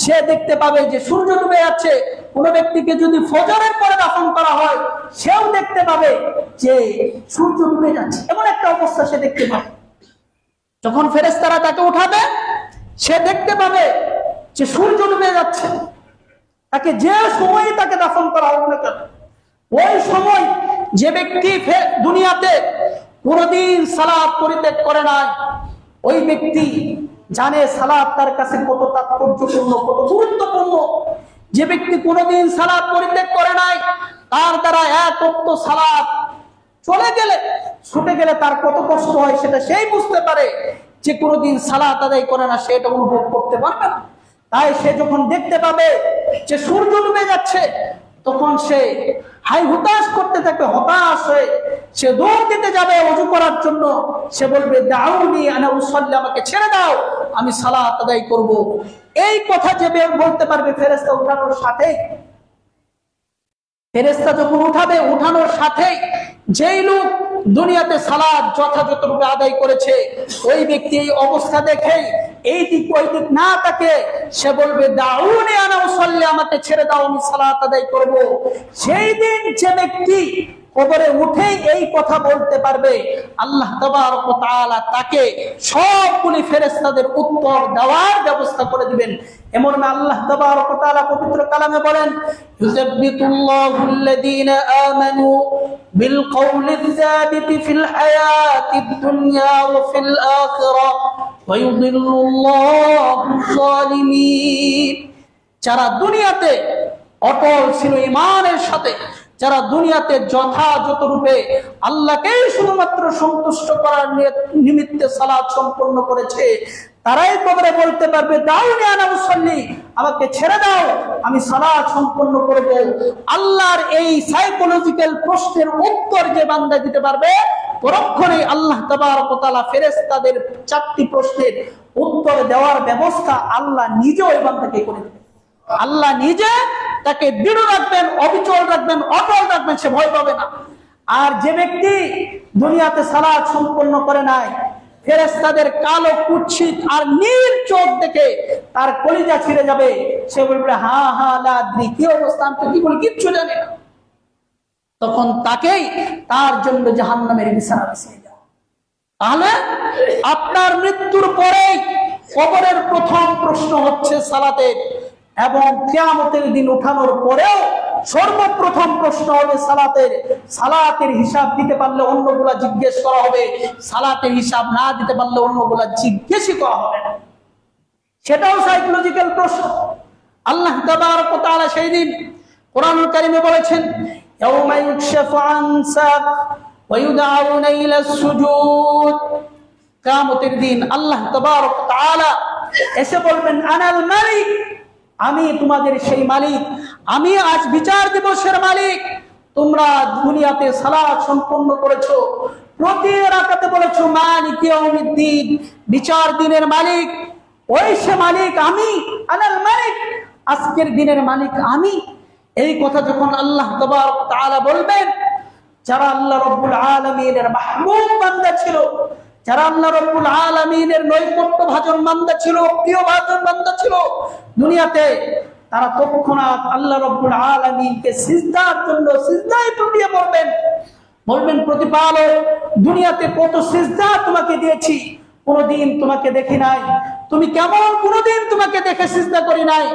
সে দেখতে পাবে যে সূর্য ডুবে যাচ্ছে। কোন ব্যক্তিকে যদি ফজরের পরে দাফন করা হয়, সেও দেখতে পাবে যে সূর্য ডুবে যাচ্ছে। এমন একটা অবস্থা সে দেখতে পাবে। যখন ফেরেশতারা তাকে উঠাবে, সে দেখতে পাবে যে সূর্য ডুবে যাচ্ছে। তাকে যে সময় তাকে দাফন করা হোক না কেন, ওই সময় যে ব্যক্তি দুনিয়াতে কোনদিন সালাত পরিত্যাগ করে নাই, ওই ব্যক্তি জানে সালাত তার কাছে কত তাৎপর্যপূর্ণ, কত গুরুত্বপূর্ণ। যে ব্যক্তি কোনদিন সালাত পরিত্যাগ করে নাই, তার দ্বারা এক ওয়াক্ত সালাত চলে গেলে, ছুটে গেলে তার কত কষ্ট হয় সেটা সেই বুঝতে পারে। যে কোনোদিন সালাত আদায় করে না, সে এটা অনুভব করতে পারবে না। তাই সে যখন দেখতে পাবে যে সূর্য ডুবে যাচ্ছে, তখন সে হাই হুতাশ করতে থাকবে, হতাশ হয়ে সে দৌড় দিতে যাবে ওযু করার জন্য। সে বলবে, দাউনি আনা উসাল্লি, আমাকে ছেড়ে দাও, আমি সালাত আদায় করব। এই কথা যে বলতে পারবে ফেরেশতা উঠানোর সাথে, ফেরেশতা যখন উঠাবে, উঠানোর সাথে যেই লোক দুনিয়াতে সালাত যথাযথভাবে আদায় করেছে, ওই ব্যক্তি এই অবস্থা দেখে এই দিক ওই দিক না তাকে সে বলবে, দাউনি আনা উসাল্লি, আমাকে ছেড়ে দাও, আমি সালাত আদায় করব। সেই দিন যে ব্যক্তি কবরে উঠেই এই কথা বলতে পারবে, আল্লাহ তাবারক ওয়া তাআলা তাকে সবগুলি ফেরেশতাদের উত্তর দেওয়ার ব্যবস্থা করে দিবেন। এমন আল্লাহ তাবারক ওয়া তাআলা পবিত্র কালামে বলেন, ইউযাব্বিতুল্লাহুল্লাযীনা আমানু বিল কওলিয যাবিতি ফিল হায়াতিদ দুনিয়া ওয়া ফিল আখিরাহ ওয়া ইউযিল্লুল্লাহুয যালিমিন। যারা দুনিয়াতে অটল ছিল ঈমানের সাথে, যারা দুনিয়াতে যথাযথ রূপে আল্লাহকেই শুধুমাত্র সন্তুষ্ট করার নিমিত্তে সালাত সম্পন্ন করেছে, তারাই কবরে বলতে পারবে, দাউনি আনা উসাল্লি, আমাকে ছেড়ে দাও, আমি সালাত সম্পন্ন করব। আল্লাহর এই সাইকোলজিক্যাল প্রশ্নের উত্তর যে বান্দা দিতে পারবে, পরক্ষণেই আল্লাহ তাবারক ওয়া তাআলা ফেরেশতাদের 4টি প্রশ্নের উত্তর দেওয়ার ব্যবস্থা আল্লাহ নিজে ওই বান্দাকে করে দেবেন। আল্লাহ নিজে তাকে দৃঢ় রাখবেন, অবিচল রাখবেন, অটল রাখবেন, সে ভয় পাবে না। আর যে ব্যক্তি দুনিয়াতে সালাত সম্পন্ন করে নাই, ফেরেশতাদের কালো কুৎসিত আর নীল চোখ দেখে তার কলিজা ছিঁড়ে যাবে। সে বলবে, হা হা লা আদ্রি, কি অবস্থা, আমি তো কি বলি কিচ্ছু জানি না। তখন তাকেই তার জন্য জাহান্নামের বিছানা বিছিয়ে দেওয়া। তাহলে আপনার মৃত্যুর পরেই কবরের প্রথম প্রশ্ন হচ্ছে সালাতের, এবং কিয়ামতের দিন উঠানোর পরেও সর্বপ্রথম প্রশ্ন হবে সালাতের। সালাতের হিসাব দিতে পারলে অন্যগুলা জিজ্ঞেস করা হবে, সালাতের হিসাব না দিতে পারলে অন্যগুলা জিজ্ঞেসই করা হবে না। সেটাও সাইকোলজিক্যাল প্রশ্ন। আল্লাহ তাবারক ওয়া তাআলা সেই দিন কোরআনুল কারীমে বলেছেন, ইয়াউমা ইউকশাফু আন সাক ওয়া ইউদআউনা ইলা সুজুদ। কিয়ামতের দিন আল্লাহ তাবারক ওয়া তাআলা এসে বলবেন, আনাল মালিক, আমি তোমাদের সেই মালিক, আমি আজ বিচার দিবসের মালিক। তোমরা দুনিয়াতে সালাত সম্পন্ন করেছো, প্রতি রাকাতে বলেছো মালিক ইয়াউমিদ্দিন, বিচার দিনের মালিক। ওই সে মালিক আমি, আনাল মালিক, আজকের দিনের মালিক আমি। এই কথা যখন আল্লাহ তাবারক ওয়া তাআলা বলবেন, যারা আল্লাহ রাব্বুল আলামিনের মাহবুব বান্দা ছিল, যারা আল্লাহ রাব্বুল আলামিনের নৈকট্য ভাজন বান্দা ছিল, প্রিয় ভাজন বান্দা ছিল দুনিয়াতে, তারা তৎক্ষণাৎ আল্লাহ রাব্বুল আলামিনকে সিজদার জন্য সিজদায় পড়িয়ে পড়বেন। বলবেন, প্রতিপালক, দুনিয়াতে কত সিজদা তোমাকে দিয়েছি, কোনদিন তোমাকে দেখি নাই। তুমি কেমন, কোনদিন তোমাকে দেখে সিজদা করি নাই।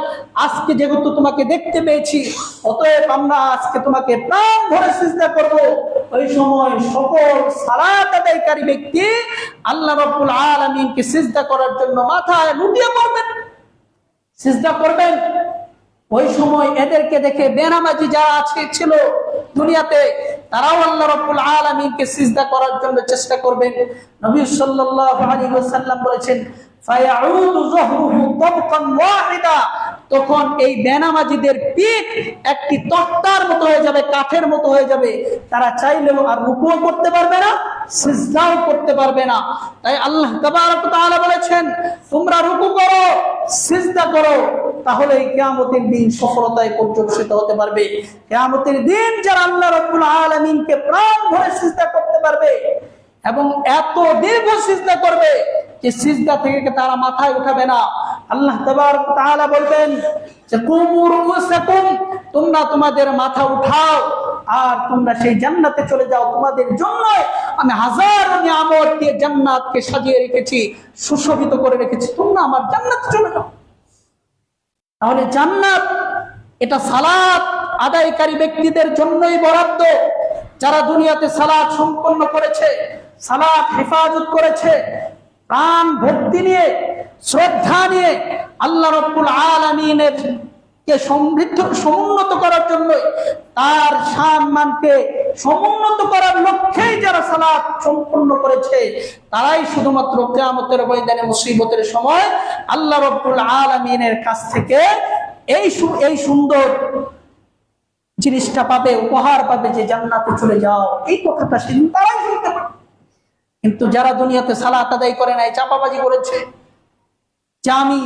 আজকে যেহেতু তোমাকে দেখতে পেয়েছি, অতএব আমরা আজকে তোমাকে প্রাণ ভরে সিজদা করব। ওই সময় সকল সালাত আদায়কারী ব্যক্তি আল্লাহ রাব্বুল আলামিনকে সিজদা করার জন্য মাথায় লুটিয়ে পড়বেন, সিজদা করবেন। ওই সময় এদেরকে দেখে বেনামাজি যারা ছিল দুনিয়াতে, তারাও আল্লাহ রাব্বুল আলামিনকে সিজদা করার জন্য চেষ্টা করবেন। নবী সাল্লাল্লাহু আলাইহি ওয়াসাল্লাম বলেছেন, ফায়াউদু যহরুহু তাবকান ওয়াহিদা, তখন এই বেনামাজিদের পিঠ একটি তক্তার মতো হয়ে যাবে, কাঠের মতো হয়ে যাবে। তারা চাইলেও আর রুকুও করতে পারবে না, সিজদাও করতে পারবে না। তাই আল্লাহ তাবারক ওয়া তাআলা বলেছেন, তোমরা রুকু করো, সিজদা করো, তাহলে কিয়ামতের দিন সফলতায় পর্যবেসিত হতে পারবে। কিয়ামতের দিন যারা আল্লাহ রাব্বুল আলামিনকে প্রাণ ভরে সিজদা করতে পারবে এবং এত দীর্ঘ সিজদা করবে যে সিজদা থেকে তারা মাথায় উঠাবে না। আল্লাহ তাবারক ওয়া তাআলা বলবেন যে কুমু রুউসাকুম, তোমরা তোমাদের মাথা উঠাও আর তোমরা সেই জান্নাতে চলে যাও। তোমাদের জন্য আমি হাজারো নিয়ামত দিয়ে জান্নাতকে সাজিয়ে রেখেছি, সুশোভিত করে রেখেছি, তোমরা আমার জান্নাতে চলে যাও। তাহলে জান্নাত এটা সালাত আদায়কারী ব্যক্তিদের জন্যই বরাদ্দ, যারা দুনিয়াতে সালাত সম্পন্ন করেছে, সালাত হেফাজত করেছে, প্রাণ ভক্তি নিয়ে, শ্রদ্ধা নিয়ে আল্লাহ রাব্বুল আলামিনের কে সমুন্নত করার জন্য, তার সম্মানকে সমুন্নত করার লক্ষ্যেই যারা সালাত সম্পন্ন করেছে, তারাই শুধুমাত্র কিয়ামতের ময়দানে মুসিবতের সময় আল্লাহ রাব্বুল আলামিনের কাছ থেকে এই সুন্দর জিনিসটা পাবে, উপহার পাবে যে জান্নাতে চলে যাও। এই কথাটা সেদিন তারাই শুনতে পাবে। কিন্তু যারা দুনিয়াতে সালাত আদায় করে নাই, চাপাবাজি করেছে যে আমি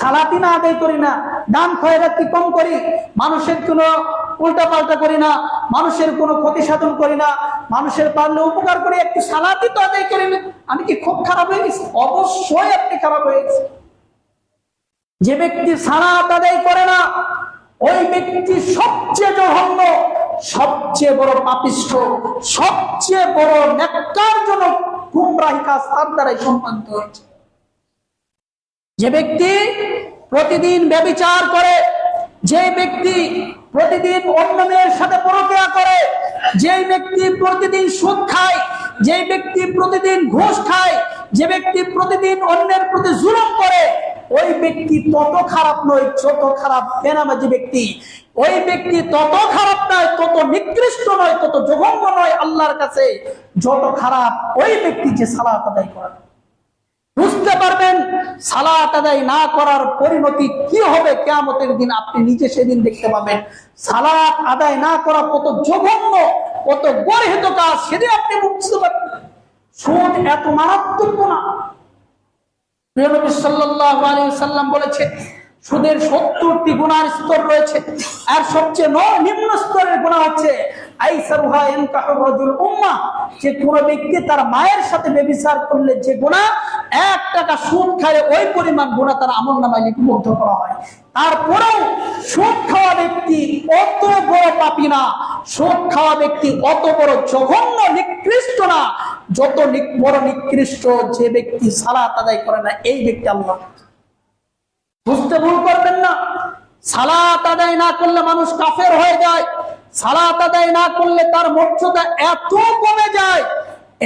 সালাতই না আদায় করি না, দান খয়রাতি কম করি, মানুষের কোনো উল্টা পাল্টা করি না, মানুষের কোনো ক্ষতি সাধন করি না, মানুষের পারলে উপকার করি, একটু সালাতই তো আদায় করি না, আমি কি খুব খারাপ হয়ে গেছি? অবশ্যই আপনি খারাপ হয়ে গেছেন। যে ব্যক্তি সালাত আদায় করে না, ওই ব্যক্তি সবচেয়ে জঘন্য, সবচেয়ে বড় পাপিষ্ঠ, সবচেয়ে বড় নেককারজনক গুমরাহি কাজ তার দ্বারাই সম্পাদিত হয়েছে। যে ব্যক্তি প্রতিদিন ব্যভিচার করে, যে ব্যক্তি প্রতিদিন অন্য মেয়ের সাথে পরকীয়া করে, যে ব্যক্তি প্রতিদিন সুদ খায়, যে ব্যক্তি প্রতিদিন ঘুষ খায়, যে ব্যক্তি প্রতিদিন অন্যের প্রতি জুলুম করে, ওই ব্যক্তি তত খারাপ নয় যত খারাপ বেনামাজি ব্যক্তি। ওই ব্যক্তি তত খারাপ নয়, তত নিকৃষ্ট নয়, তত জঘন্য নয় আল্লাহর কাছে যত খারাপ ওই ব্যক্তি যে সালাত আদায় করে। বুঝতে পারবেন সালাত আদায় না করার পরিণতি কি হবে কিয়ামতের দিন, আপনি নিজে সেদিন দেখতে পাবেন। সালাত আদায় না করা কত জঘন্য, কত গর্হিত কাজ, সেদিন আপনি বুঝতে পারবেন। সুদ এত মারাত্মক না। প্রিয় নবী সাল্লাল্লাহু আলাইহি ওয়াসাল্লাম বলেছেন, সুদের 70টি গুনার স্তর রয়েছে, আর সবচেয়ে নিম্ন স্তরের গুনাহ হচ্ছে আইসারুহা ইয়ানকাহু রাজুল উম্মাহ, যে কোন ব্যক্তি তার মায়ের সাথে ব্যভিচার করলে যে গুনাহ 1 টাকা সুদ খায় ওই পরিমাণ গুনাহ তার আমলনামায় লিপিবদ্ধ করা হয়। তারপরেও সুদ খাওয়া ব্যক্তি অত বড় পাপী না, সুদ খাওয়া ব্যক্তি অত বড় জঘন্য নিকৃষ্ট না, যত বড় নিকৃষ্ট যে ব্যক্তি সালাত আদায় করে না এই ব্যক্তি। আল্লাহ বুঝতে ভুল করবেন না। সালাত আদায় না করলে মানুষ কাফের হয়ে যায়, সালাত আদায় না করলে তার মর্যাদা এত কমে যায়,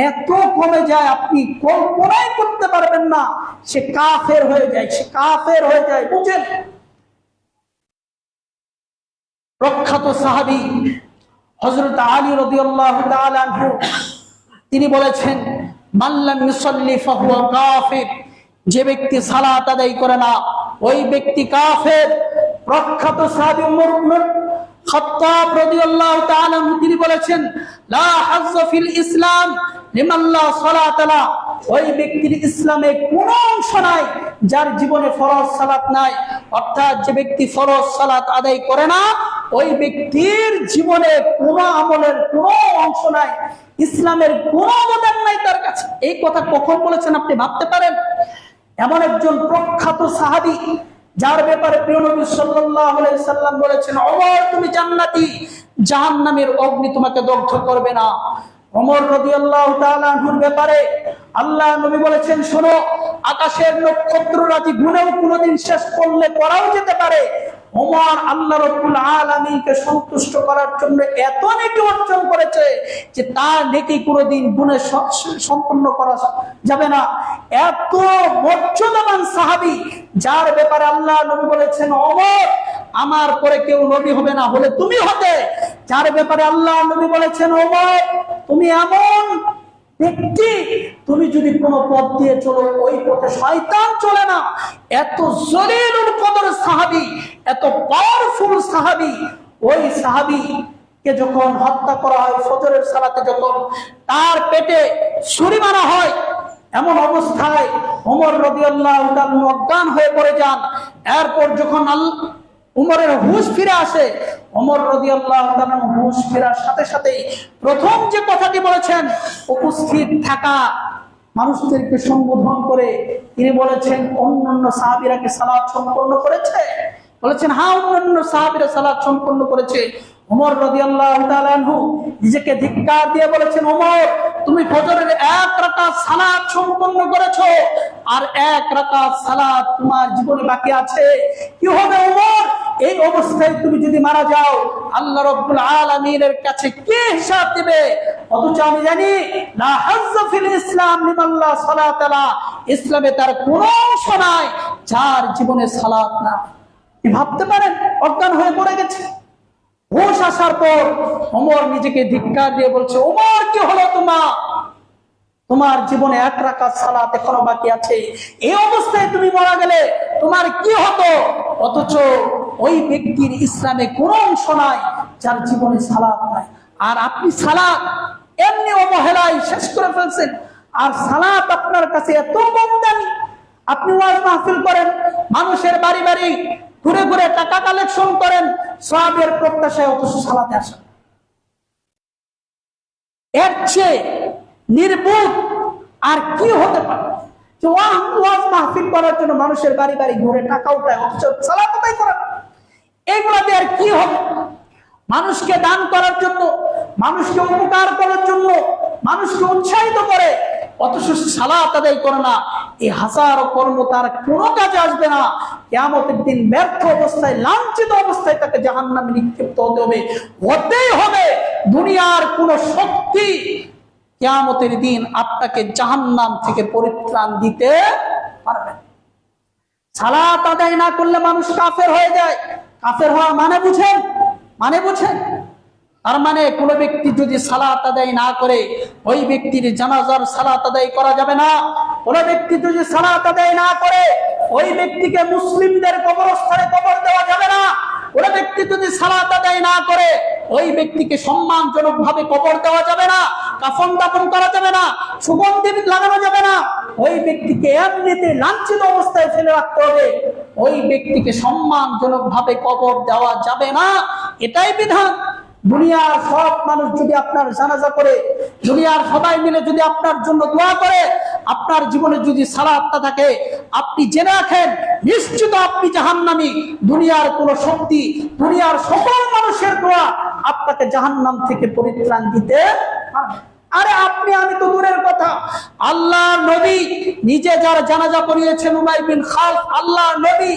এত কমে যায় আপনি কল্পনাই করতে পারবেন না। সে কাফের হয়ে যায়, সে কাফের হয়ে যায়। বুঝেন, প্রখ্যাত সাহাবী হযরত আলী রাদিয়াল্লাহু তাআলা আনহু তিনি বলেছেন, মান লাম ইউসাল্লি ফাহুয়া কাফির, যে ব্যক্তি সালাত আদায় করে না ওই ব্যক্তি কাফের। প্রখ্যাত সাহাবী উমর ইবনে খাত্তাব রাদিয়াল্লাহু তাআলা আনহু তিনি বলেছেন, লা হাজ্জা ফিল ইসলাম লিমান লা সালাত লা, ওই ব্যক্তির ইসলামে কোনো অংশ নাই যার জীবনে ফরজ সালাত নাই। অর্থাৎ যে ব্যক্তি ফরজ সালাত আদায় করে না ওই ব্যক্তির জীবনে কোনো আমলের কোনো অংশ নাই, ইসলামের কোনো অবদান নাই তার কাছে। এই কথা কখন বলেছেন আপনি ভাবতে পারেন? এমন একজন প্রখ্যাত সাহাবী যার ব্যাপারে প্রিয় নবী সাল্লাল্লাহু আলাইহি সাল্লাম বলেছেন, ওমর তুমি জান্নাতি, জাহান্নামের অগ্নি তোমাকে দগ্ধ করবে না। ওমর রাদিয়াল্লাহু তাআলা আনহুর ব্যাপারে আল্লাহ নবী বলেছেন, শোনো, আকাশের নক্ষত্ররাজি গুণেও কোনোদিন শেষ করলে করাও যেতে পারে। ওমর আল্লাহ রাব্বুল আলামিনকে সন্তুষ্ট করার জন্য এত নেকি অর্জন করেছে যে তার নেকি কোনোদিন গুণে সম্পূর্ণ করা যাবে না। এত মর্যাদাবান সাহাবী যার ব্যাপারে আল্লাহ নবী বলেছেন, ওমর আমার পরে কেউ নবী হবে না, হলে তুমি হতে, যার ব্যাপারে আল্লাহ নবী বলেছেন ওমর তুমি এমন ব্যক্তি, তুমি যদি কোনো পথ দিয়ে চলো ওই পথে শয়তান চলে না। এত জলিলুল কদর সাহাবী, এত পাওয়ারফুল সাহাবী, ওই সাহাবী কে যখন হত্যা করা হয় ফজরের সালাতে, যখন তার পেটে ছুরি মারা হয়, এমন অবস্থায় ওমর রাদিয়াল্লাহু তাআলা অজ্ঞান হয়ে পড়ে যান। এরপর যখন উমরের হুঁশ ফিরে আসে, ওমর রাদিয়াল্লাহু তাআলা হুঁশ ফেরার সাথে সাথেই প্রথম যে কথাটি বলেছেন, উপস্থিত থাকা মানুষদেরকে সম্বোধন করে তিনি বলেছেন অন্যান্য সাহাবীরা কি সালাত সম্পন্ন করেছে? বলেছেন হ্যাঁ, অন্যান্য সাহাবীরা সালাত সম্পন্ন করেছে। ওমর রাদিয়াল্লাহু তাআলা আনহু নিজেকে ধিক্কার দিয়ে বলেছেন, ওমর তুমি ফজরের 1 রাকাত সালাত সম্পন্ন করেছো, আর 1 রাকাত সালাত তোমার জীবনে বাকি আছে। কি হবে ওমর, এই অবস্থায় তুমি যদি মারা যাও আল্লাহ রাব্বুল আলামিনের কাছে কি হিসাব দিবে? অথচ আমি জানি লা হাজ্জা ফিল ইসলাম লিমান লা সালাত লা, ইসলামে তার কোনো অংশ নাই যার জীবনে সালাত না। কি ভাবতে পারেন, অজ্ঞান হয়ে পড়ে গেছে। হুঁশ আসার পর ওমর নিজেকে ধিক্কার দিয়ে বলছে, ওমর কি হলো তোমার জীবনে 1 রাকাত সালাত এখনো বাকি আছে, এই অবস্থায় তুমি মারা গেলে তোমার কি হতো? অথচ ওই ব্যক্তির ইসলামে কোনো অংশ নাই যার জীবনে সালাত নাই। আর আপনি সালাত এমনি অবহেলায় শেষ করে ফেলছেন। আর সালাত আপনার কাছে এত কম দামি, আপনি ওয়াজ মাহফিল করেন, মানুষের বাড়ি বাড়ি ঘুরে ঘুরে টাকা কালেকশন করেন সওয়াবের প্রত্যাশায়, অথচ সালাতে আসেন। এর চেয়ে নির্বোধ আর কি হতে পারে? যে ওয়াজ মাহফিল করার জন্য মানুষের বাড়ি বাড়ি ঘুরে টাকা উঠায়, অথচ সালাত আদায় করে না। এগুলা দিয়ে আর কি হবে? মানুষকে দান করার জন্য, মানুষকে উপকার করার জন্য, মানুষকে উৎসাহিত করে, অথচ সালাত আদায় করে না। এই হাজারো কর্ম তার কোনো কাজে আসবে না। কিয়ামতের দিন ব্যর্থ অবস্থায়, লাঞ্ছিত অবস্থায় তাকে জাহান্নামে নিক্ষিপ্ত হতে হবে, হতেই হবে। দুনিয়ার কোন শক্তি কিয়ামতের দিন আপনাকে জাহান্নাম থেকে পরিত্রাণ দিতে পারবে না। সালাত আদায় না করলে মানুষ কাফের হয়ে যায়। কাফের হওয়া মানে বুঝেন? তার মানে কোন ব্যক্তি যদি সালাত আদায় না করে ওই ব্যক্তির জানাজার সালাত আদায় করা যাবে না। কোন ব্যক্তি যদি সালাত আদায় না করে ওই ব্যক্তিকে মুসলিমদের কবরস্থানে কবর দেওয়া যাবে না। কোন ব্যক্তি যদি সালাত আদায় না করে ওই ব্যক্তিকে সম্মানজনক ভাবে কবর দেওয়া যাবে না, কাফন দাফন করা যাবে না, সুগন্ধি লাগানো যাবে না। ওই ব্যক্তিকে এমনিতে লাঞ্ছিত অবস্থায় ফেলে রাখতে হবে। ওই ব্যক্তিকে সম্মানজনক ভাবে কবর দেওয়া যাবে না, এটাই বিধান। দুনিয়ার সব মানুষ যদি আপনার জানাজা করে, দুনিয়ার সবাই মিলে যদি আপনার জন্য দোয়া করে, আপনার জীবনে যদি সালাতটা থাকে, আপনি জেনে রাখেন নিশ্চিত আপনি জাহান্নামী। দুনিয়ার কোন শক্তি, দুনিয়ার সকল মানুষের দোয়া আপনাকে জাহান্নাম থেকে পরিত্রাণ দিতে পারবে। আরে আপনি আমি তো দূরের কথা, আল্লাহ নবী নিজে যার জানাজা পড়িয়েছেন, উমাইর বিন খালফ, আল্লাহ নবী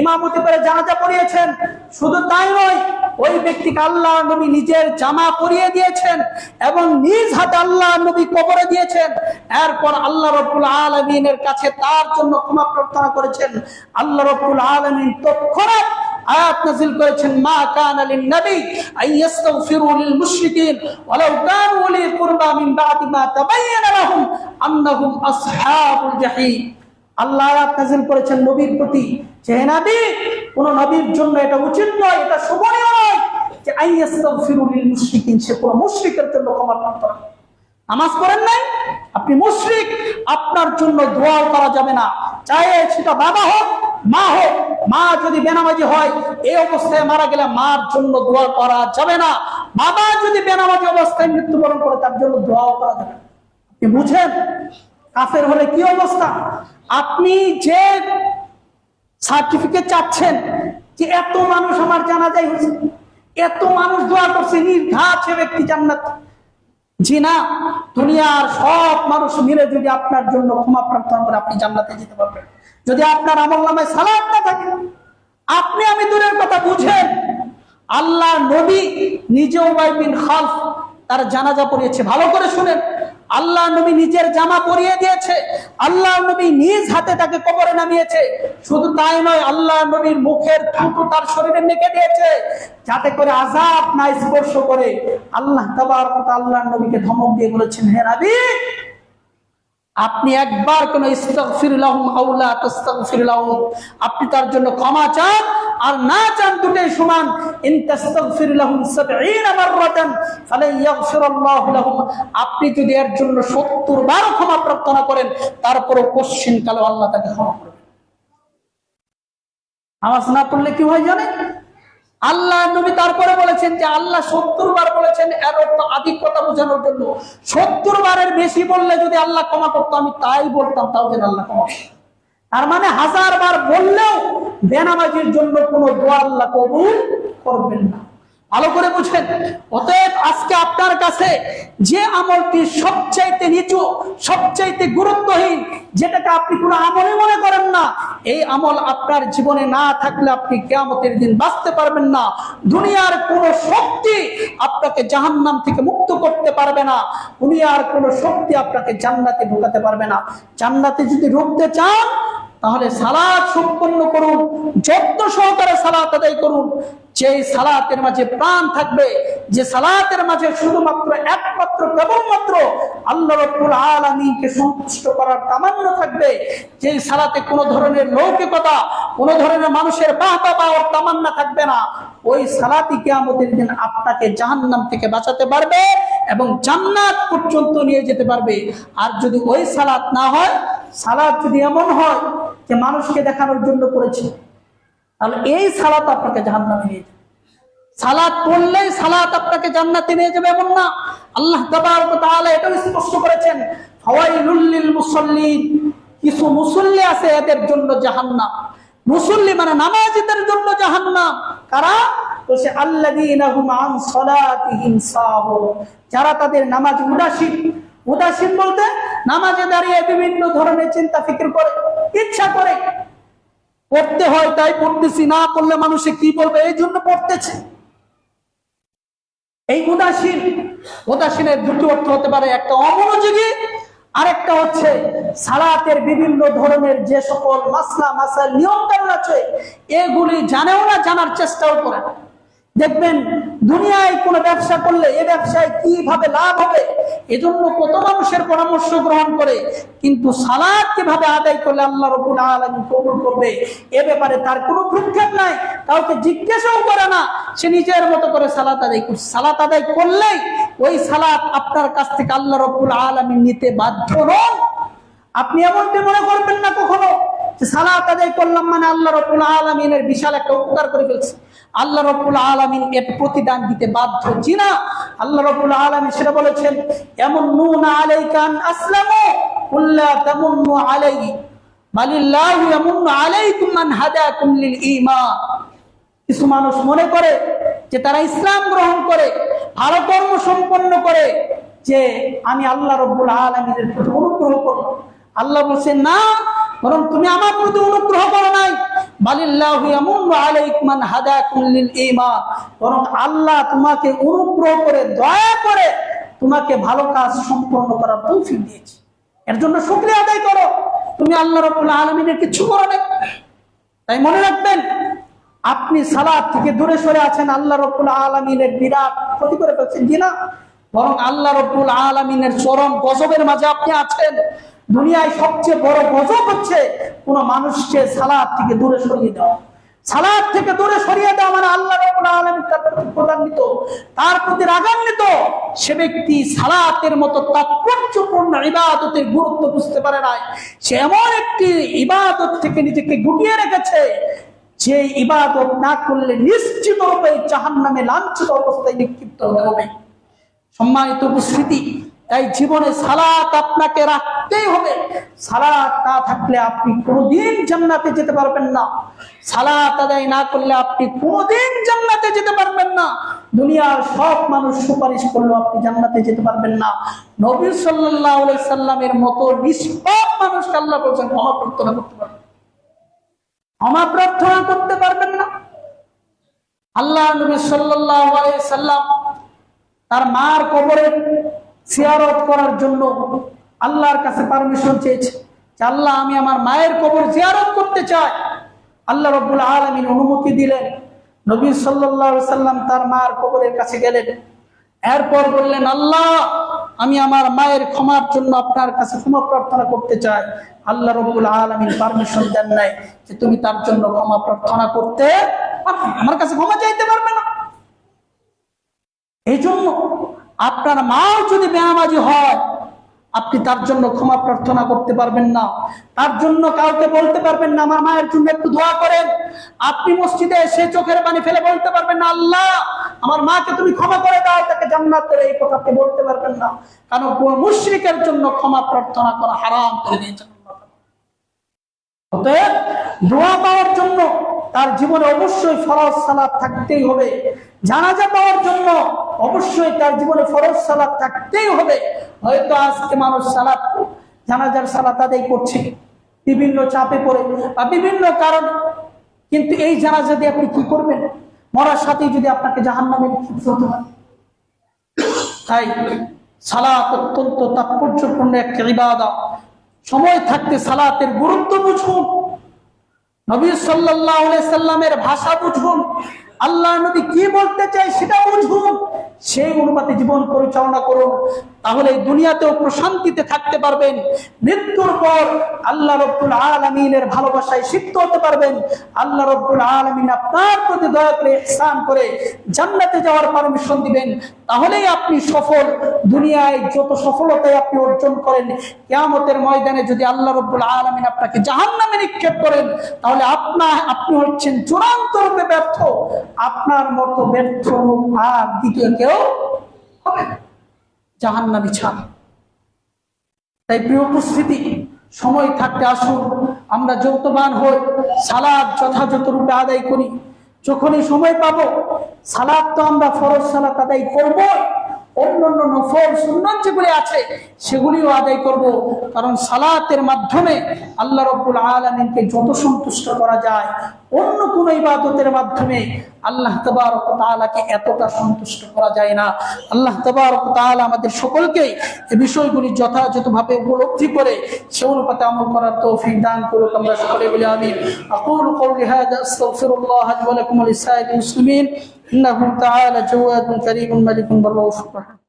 ইমামতি করে জানাজা পড়িয়েছেন। শুধু তাই নয়, ওই ব্যক্তিকে আল্লাহ নবী নিজের জামা পরিয়ে দিয়েছেন এবং নিজ হাতে আল্লাহ নবী কবরে দিয়েছেন। এরপর আল্লাহ রাব্বুল আলামিনের কাছে তার জন্য ক্ষমা প্রার্থনা করেছেন। আল্লাহ রাব্বুল আলামিন তৎক্ষণাৎ আয়াত নাযিল করেছেন, মা কানা লিন নবী আইয়াস্তাগফিরু লিল মুশরিকিন ওয়ালাউ কানু উলি কুরবা মিন বাদি মা তাবায়্যানা লাহুম আন্নাহুম আসহাবুল জাহিম। আল্লাহ আয়াত নাযিল করেছেন নবীর প্রতি, যে নবী, কোন নবীর জন্য এটা উচিত নয়, এটা শোভনীয় নয় যে আইয়াস্তাগফিরু লিল মুশরিকিন, সে কোন মুশরিকের জন্য ক্ষমা প্রার্থনা। নামাজ পড়েন নাই, আপনি মুশরিক, আপনার জন্য দোয়াও করা যাবে না, চাহে সেটা বাবা হোক মা হোক। মা যদি বেনামাজি হয়, এই অবস্থায় মারা গেলে মার জন্য দোয়া করা যাবে না। বাবা যদি বেনামাজি অবস্থায় মৃত্যুবরণ করে, তার জন্য দোয়াও করা যাবে না। আপনি বুঝেন কাফের হলে কি অবস্থা? আপনি যে সার্টিফিকেট চাচ্ছেন যে এত মানুষ আমার জানাজায় হয়েছে, এত মানুষ দোয়া করছে, নির্ঘাত সে ব্যক্তি জান্নাত। জি না, দুনিয়ার সব মানুষ মিলে যদি আপনার জন্য ক্ষমা প্রার্থনা করে, আপনি জান্নাতে যেতে পারবেন। যদি আপনার আমলনামায় সালাত না থাকে, আপনি আমি দূরের কথা বুঝেন, আল্লাহ নবী নিজে উমাইর বিন খালফ তার জানাজা পড়িয়েছে। ভালো করে শুনেন, আল্লাহ নবী নিজের জামা পরিয়ে দিয়েছে, আল্লাহ নবী নিজ হাতে তাকে কবরে নামিয়েছে। শুধু তাই নয়, আল্লাহ নবীর মুখের থুতু তার শরীরে মেখে দিয়েছে যাতে করে আযাব না স্পর্শ করে। আল্লাহ তাবারক ওয়া তাআলা আল্লাহ নবীকে ধমক দিয়ে বলেছেন, হে নবী, আপনি একবার কোন ইস্তাগফির লাহুম আও লা তাস্তাগফির লাহুম, আপনি তার জন্য ক্ষমা চান আর না চান দুটোই সমান। ইন তাস্তাগফির লাহুম 70 মাররাতান ফালান ইয়াগফিরাল্লাহু লাহুম, আপনি যদি এর জন্য 70 বার ক্ষমা প্রার্থনা করেন তারপরও কোশ্চিন কালে আল্লাহ তাকে ক্ষমা করবেন। নামাজ না পড়লে কি হয় জানেন? আল্লাহ নবী তারপরে বলেছেন যে আল্লাহ 70 বার বলেছেন, এর অর্থ আধিক্যতা বোঝানোর জন্য। 70 বারের বেশি বললে যদি আল্লাহ ক্ষমা করতো, আমি তাই বলতাম, তাও যেন আল্লাহ ক্ষমা করতো। তার মানে 1000 বার বললেও বেনামাজির জন্য কোনো দোয়া আল্লাহ কবুল করবেন না। ভালো করে বুঝেন। অতএব আজকে আপনার কাছে যে আমলটি সবচাইতে নিচু, সবচাইতে গুরুত্বহীন, যেটাকে আপনি কোনো আমলে মনে করেন না, এই আমল আপনার জীবনে না থাকলে আপনি কিয়ামতের দিন বাঁচতে পারবেন না। দুনিয়ার কোনো শক্তি আপনাকে জাহান্নাম থেকে মুক্ত করতে পারবে না, দুনিয়ার কোনো শক্তি আপনাকে জান্নাতে ঢোকাতে পারবে না। জান্নাতে যদি ঢুকতে চান তাহলে সালাত সম্পন্ন করুন, যত্ন সহকারে সালাত আদায় করুন। যেই সালাতের মাঝে প্রাণ থাকবে, যে সালাতের মাঝে শুধুমাত্র একমাত্র কেবলমাত্র আল্লাহ রাব্বুল আলামিনকে সন্তুষ্ট করার তামান্না থাকবে, যেই সালাতে কোনো ধরনের লৌকিকতা, কোনো ধরনের মানুষের বাহবা পাওয়ার তামান্না থাকবে না, ওই সালাতই কিয়ামতের দিন আপনাকে জাহান্নাম থেকে বাঁচাতে পারবে এবং জান্নাত পর্যন্ত নিয়ে যেতে পারবে। আর যদি ওই সালাত না হয়, সালাত যদি এমন হয় যে মানুষকে দেখানোর জন্য করেছে, তাহলে এই সালাত আপনাকে জান্নাতে নিয়ে যাবে। সালাত পড়লেই সালাত আপনাকে জান্নাতে নিয়ে যাবে এমন না। আল্লাহ তাবারক ওয়া তাআলা এটাও স্পষ্ট করেছেন, ফাওয়াইলুল লিল মুসাল্লিন, কিছু মুসল্লি আছে এদের জন্য জাহান্নাম। মুসল্লি মানে নামাজীদের জন্য জাহান্নাম। কারা? তো সে আল্লাযীনা হুম আন সালাতিহিম সাহুন, যারা তাদের নামাজ উদাসীন। উদাসীন বলতে নামাজে দাঁড়িয়ে বিভিন্ন ধরনের চিন্তা ফিকির করে, ইচ্ছা করে পড়তে হয় তাই পড়তেছি, না পড়লে মানুষে কি বলবে এই জন্য পড়তেছে। এই উদাসীন, উদাসীনের দুটো অর্থ হতে পারে, একটা অমনোযোগী, আরেকটা হচ্ছে সালাতের বিভিন্ন ধরনের যে সকল মাসলা মাসাল নিয়ম কানুন আছে এগুলি জানেও না, জানার চেষ্টাও করে না। দেখবেন দুনিয়ায় কোনো ব্যবসা করলে এ ব্যবসায় কিভাবে লাভ হবে এজন্য কত মানুষের পরামর্শ গ্রহণ করে, কিন্তু সালাত কিভাবে আদায় করলে আল্লাহ রাব্বুল আলামিন কবুল করবে এ ব্যাপারে তার কোনো ভ্রুক্ষেপ নাই, কাউকে জিজ্ঞাসাও করে না, সে নিজের মতো করে সালাত আদায় করছে। সালাত আদায় করলেই ওই সালাত আপনার কাছ থেকে আল্লাহ রাব্বুল আলামিন নিতে বাধ্য নন। আপনি এমনটি মনে করবেন না কখনো যে সালাত আদায় করলাম মানে আল্লাহ রাব্বুল আলামিনের বিশাল একটা উপকার করে ফেলছে, আল্লাহ রাব্বুল আলামিন এর প্রতিদান দিতে বাধ্য। জি না, আল্লাহ রাব্বুল আলামিন সেটা বলেছেন, ইয়ামুন্নুনা আলাইকা আন আসলামু কুল লা তামুন্নু আলাইহি বালিল্লাহু ইয়ামুন্নু আলাইকুম মান হাদাকুম লিল ঈমান। কিছু মানুষ মনে করে যে তারা ইসলাম গ্রহণ করে, ভালো কর্ম সম্পন্ন করে, যে আমি আল্লাহ রাব্বুল আলামিনের প্রতি অনুগ্রহ করব। আল্লাহ বলেন না, বরং তুমি আমার প্রতি অনুগ্রহ করো নাই, বালিল্লাহু ইয়ামুন্নু আলাইকুম মান হাদাকুম লিল ঈমান, বরং আল্লাহ তোমাকে অনুগ্রহ করে, দয়া করে তোমাকে ভালো কাজ সম্পন্ন করার তৌফিক দিয়েছে। এর জন্য শুকরিয়া আদায় করো। তুমি আল্লাহ রাব্বুল আলামিনের কিছু করো না। তাই মনে রাখবেন, আপনি সালাত থেকে দূরে সরে আছেন, আল্লাহ রাব্বুল আলামিনের বিরাট ক্ষতি করে ফেলছেন। জি না, বরং আল্লাহ রাব্বুল আলামিনের চরম গজবের মাঝে আপনি আছেন। দুনিয়ায় সবচেয়ে বড় গজব হচ্ছে কোন মানুষকে সালাত থেকে দূরে সরিয়ে দেওয়া। সালাত থেকে দূরে সরিয়ে দেওয়া মানে আল্লাহ রাব্বুল আলামিন তার প্রতি ক্রোধান্বিত, তার প্রতি রাগান্বিত। সে ব্যক্তি সালাতের মতো তাৎপর্যপূর্ণ ইবাদতের গুরুত্ব বুঝতে পারে নাই। সে এমন একটি ইবাদত থেকে নিজেকে গুটিয়ে রেখেছে যে ইবাদত না করলে নিশ্চিতরূপে জাহান্নামে লাঞ্ছিত অবস্থায় নিক্ষিপ্ত হতে হবে। সম্মানিত উপস্থিতি, তাই জীবনে সালাত আপনাকে রাখতেই হবে। সালাত না থাকলে আপনি কোনোদিন জান্নাতে যেতে পারবেন না। সালাত আদায় না করলে আপনি কোনোদিন জান্নাতে যেতে পারবেন না। দুনিয়ার সব মানুষ সুপারিশ করলেও আপনি জান্নাতে যেতে পারবেন না। নবী সাল্লাল্লাহু আলাইহি সাল্লামের মতো নিষ্পাপ মানুষকে আল্লাহ বলেছেন ক্ষমা প্রার্থনা করতে পারবেন, ক্ষমা প্রার্থনা করতে পারবেন না। আল্লাহ নবী সাল্লাল্লাহু আলাইহি সাল্লাম তার মার কবরে জিয়ারত করার জন্য আল্লাহর কাছে পারমিশন চেয়েছে যে আল্লাহ আমি আমার মায়ের কবর জিয়ারত করতে চাই। আল্লাহ রাব্বুল আলামিন অনুমতি দিলেন। নবী সাল্লাল্লাহু আলাইহি সাল্লাম তার মায়ের কবরের কাছে গেলেন। এরপর বললেন, আল্লাহ আমি আমার মায়ের ক্ষমার জন্য আপনার কাছে ক্ষমা প্রার্থনা করতে চাই। আল্লাহ রাব্বুল আলামিন পারমিশন দেন নাই যে তুমি তার জন্য ক্ষমা প্রার্থনা করতে পারবে না, আমার কাছে ক্ষমা চাইতে পারবে না। এই জন্য আপনার মাও যদি বেনামাজি হয়, আপনি তার জন্য ক্ষমা প্রার্থনা করতে পারবেন না, তার জন্য কাউকে বলতে পারবেন না আমার মায়ের জন্য একটু দোয়া করেন। আপনি মসজিদে এসে চোখের পানি ফেলে বলতে পারবেন না আল্লাহ আমার মাকে তুমি ক্ষমা করে দাও, তাকে জান্নাত দেবে, এই কথা আপনি বলতে পারবেন না। কারণ কোন মুশরিকের জন্য ক্ষমা প্রার্থনা করা হারাম করে দিয়েছেন আল্লাহ। অতএব দোয়া পাওয়ার জন্য তার জীবনে অবশ্যই ফরজ সালাত থাকতেই হবে। জানাজা পাওয়ার জন্য অবশ্যই তার জীবনে ফরজ সালাত থাকতেই হবে। হয়তো আজকে মানুষ সালাত জানাজার সালাত আদায় করছে বিভিন্ন চাপে পড়ে বা বিভিন্ন কারণে, কিন্তু এই জানাজা দিয়ে আপনি কি করবেন? মরার সাথেই যদি আপনাকে জাহান্নামে নিক্ষিপ্ত হতে হয়। তাই সালাত অত্যন্ত তাৎপর্যপূর্ণ একটা ইবাদত। সময় থাকতে সালাতের গুরুত্ব বুঝুন, নবী সাল্লাল্লাহু আলাইহি সাল্লামের ভাষা বুঝুন, আল্লাহ নবী কি বলতে চাই সেটা বুঝুন, সেই অনুপাতে জীবন পরিচালনা করুন। তাহলে এই দুনিয়াতেও প্রশান্তিতে থাকতে পারবেন, মৃত্যুর পর আল্লাহ রাব্বুল আলামিনের ভালোবাসায় সিক্ত হতে পারবেন। আল্লাহ রাব্বুল আলামিন আপনার প্রতি দয়া করে ইহসান করে জান্নাতে যাওয়ার পারমিশন দিবেন। তাহলেই আপনি সফল। দুনিয়ায় যত সফলতাই আপনি অর্জন করেন, কিয়ামতের ময়দানে যদি আল্লাহ রাব্বুল আলামিন আপনাকে জাহান্নামে নিক্ষেপ করেন, তাহলে আপনি হচ্ছেন চূড়ান্ত রূপে ব্যর্থ। আপনার মতো ব্যর্থ আর দ্বিতীয় কেউ হবে না, জাহান্নামী ছাড়া। তাই প্রিয় উপস্থিতি, সময় থাকতে আসুন আমরা যৌতবান হই, সালাত যথাযথ রূপে আদায় করি। যখনই সময় পাবো সালাত তো আমরা ফরজ সালাত আদায় করব, অন্যান্য নফল সুন্নাত যেগুলি আছে সেগুলিও আদায় করব। কারণ সালাতের মাধ্যমে আল্লাহ রাব্বুল আলামিনকে যত সন্তুষ্ট করা যায়, অন্য কোন ইবাদতের মাধ্যমে আল্লাহ তাবারক ওয়া তাআলাকে এতটা সন্তুষ্ট করা যায় না। আল্লাহ তাবারক ওয়া তাআলা আমাদের সকলকে এই বিষয়গুলি যথাযথভাবে উপলব্ধি করে সে অনুপাতে আমল করার তৌফিক দান করুক। আমরা সকলে বলি আমিন। আকুলু কওলি হাযা আস্তাগফিরুল্লাহ লি ওয়া লাকুম ওয়া লিসাইরিল মুসলিমিন ইন্নাহু তাআলা জাওয়াদুন কারীমুন মালিকুন রাউফুর রাহিম।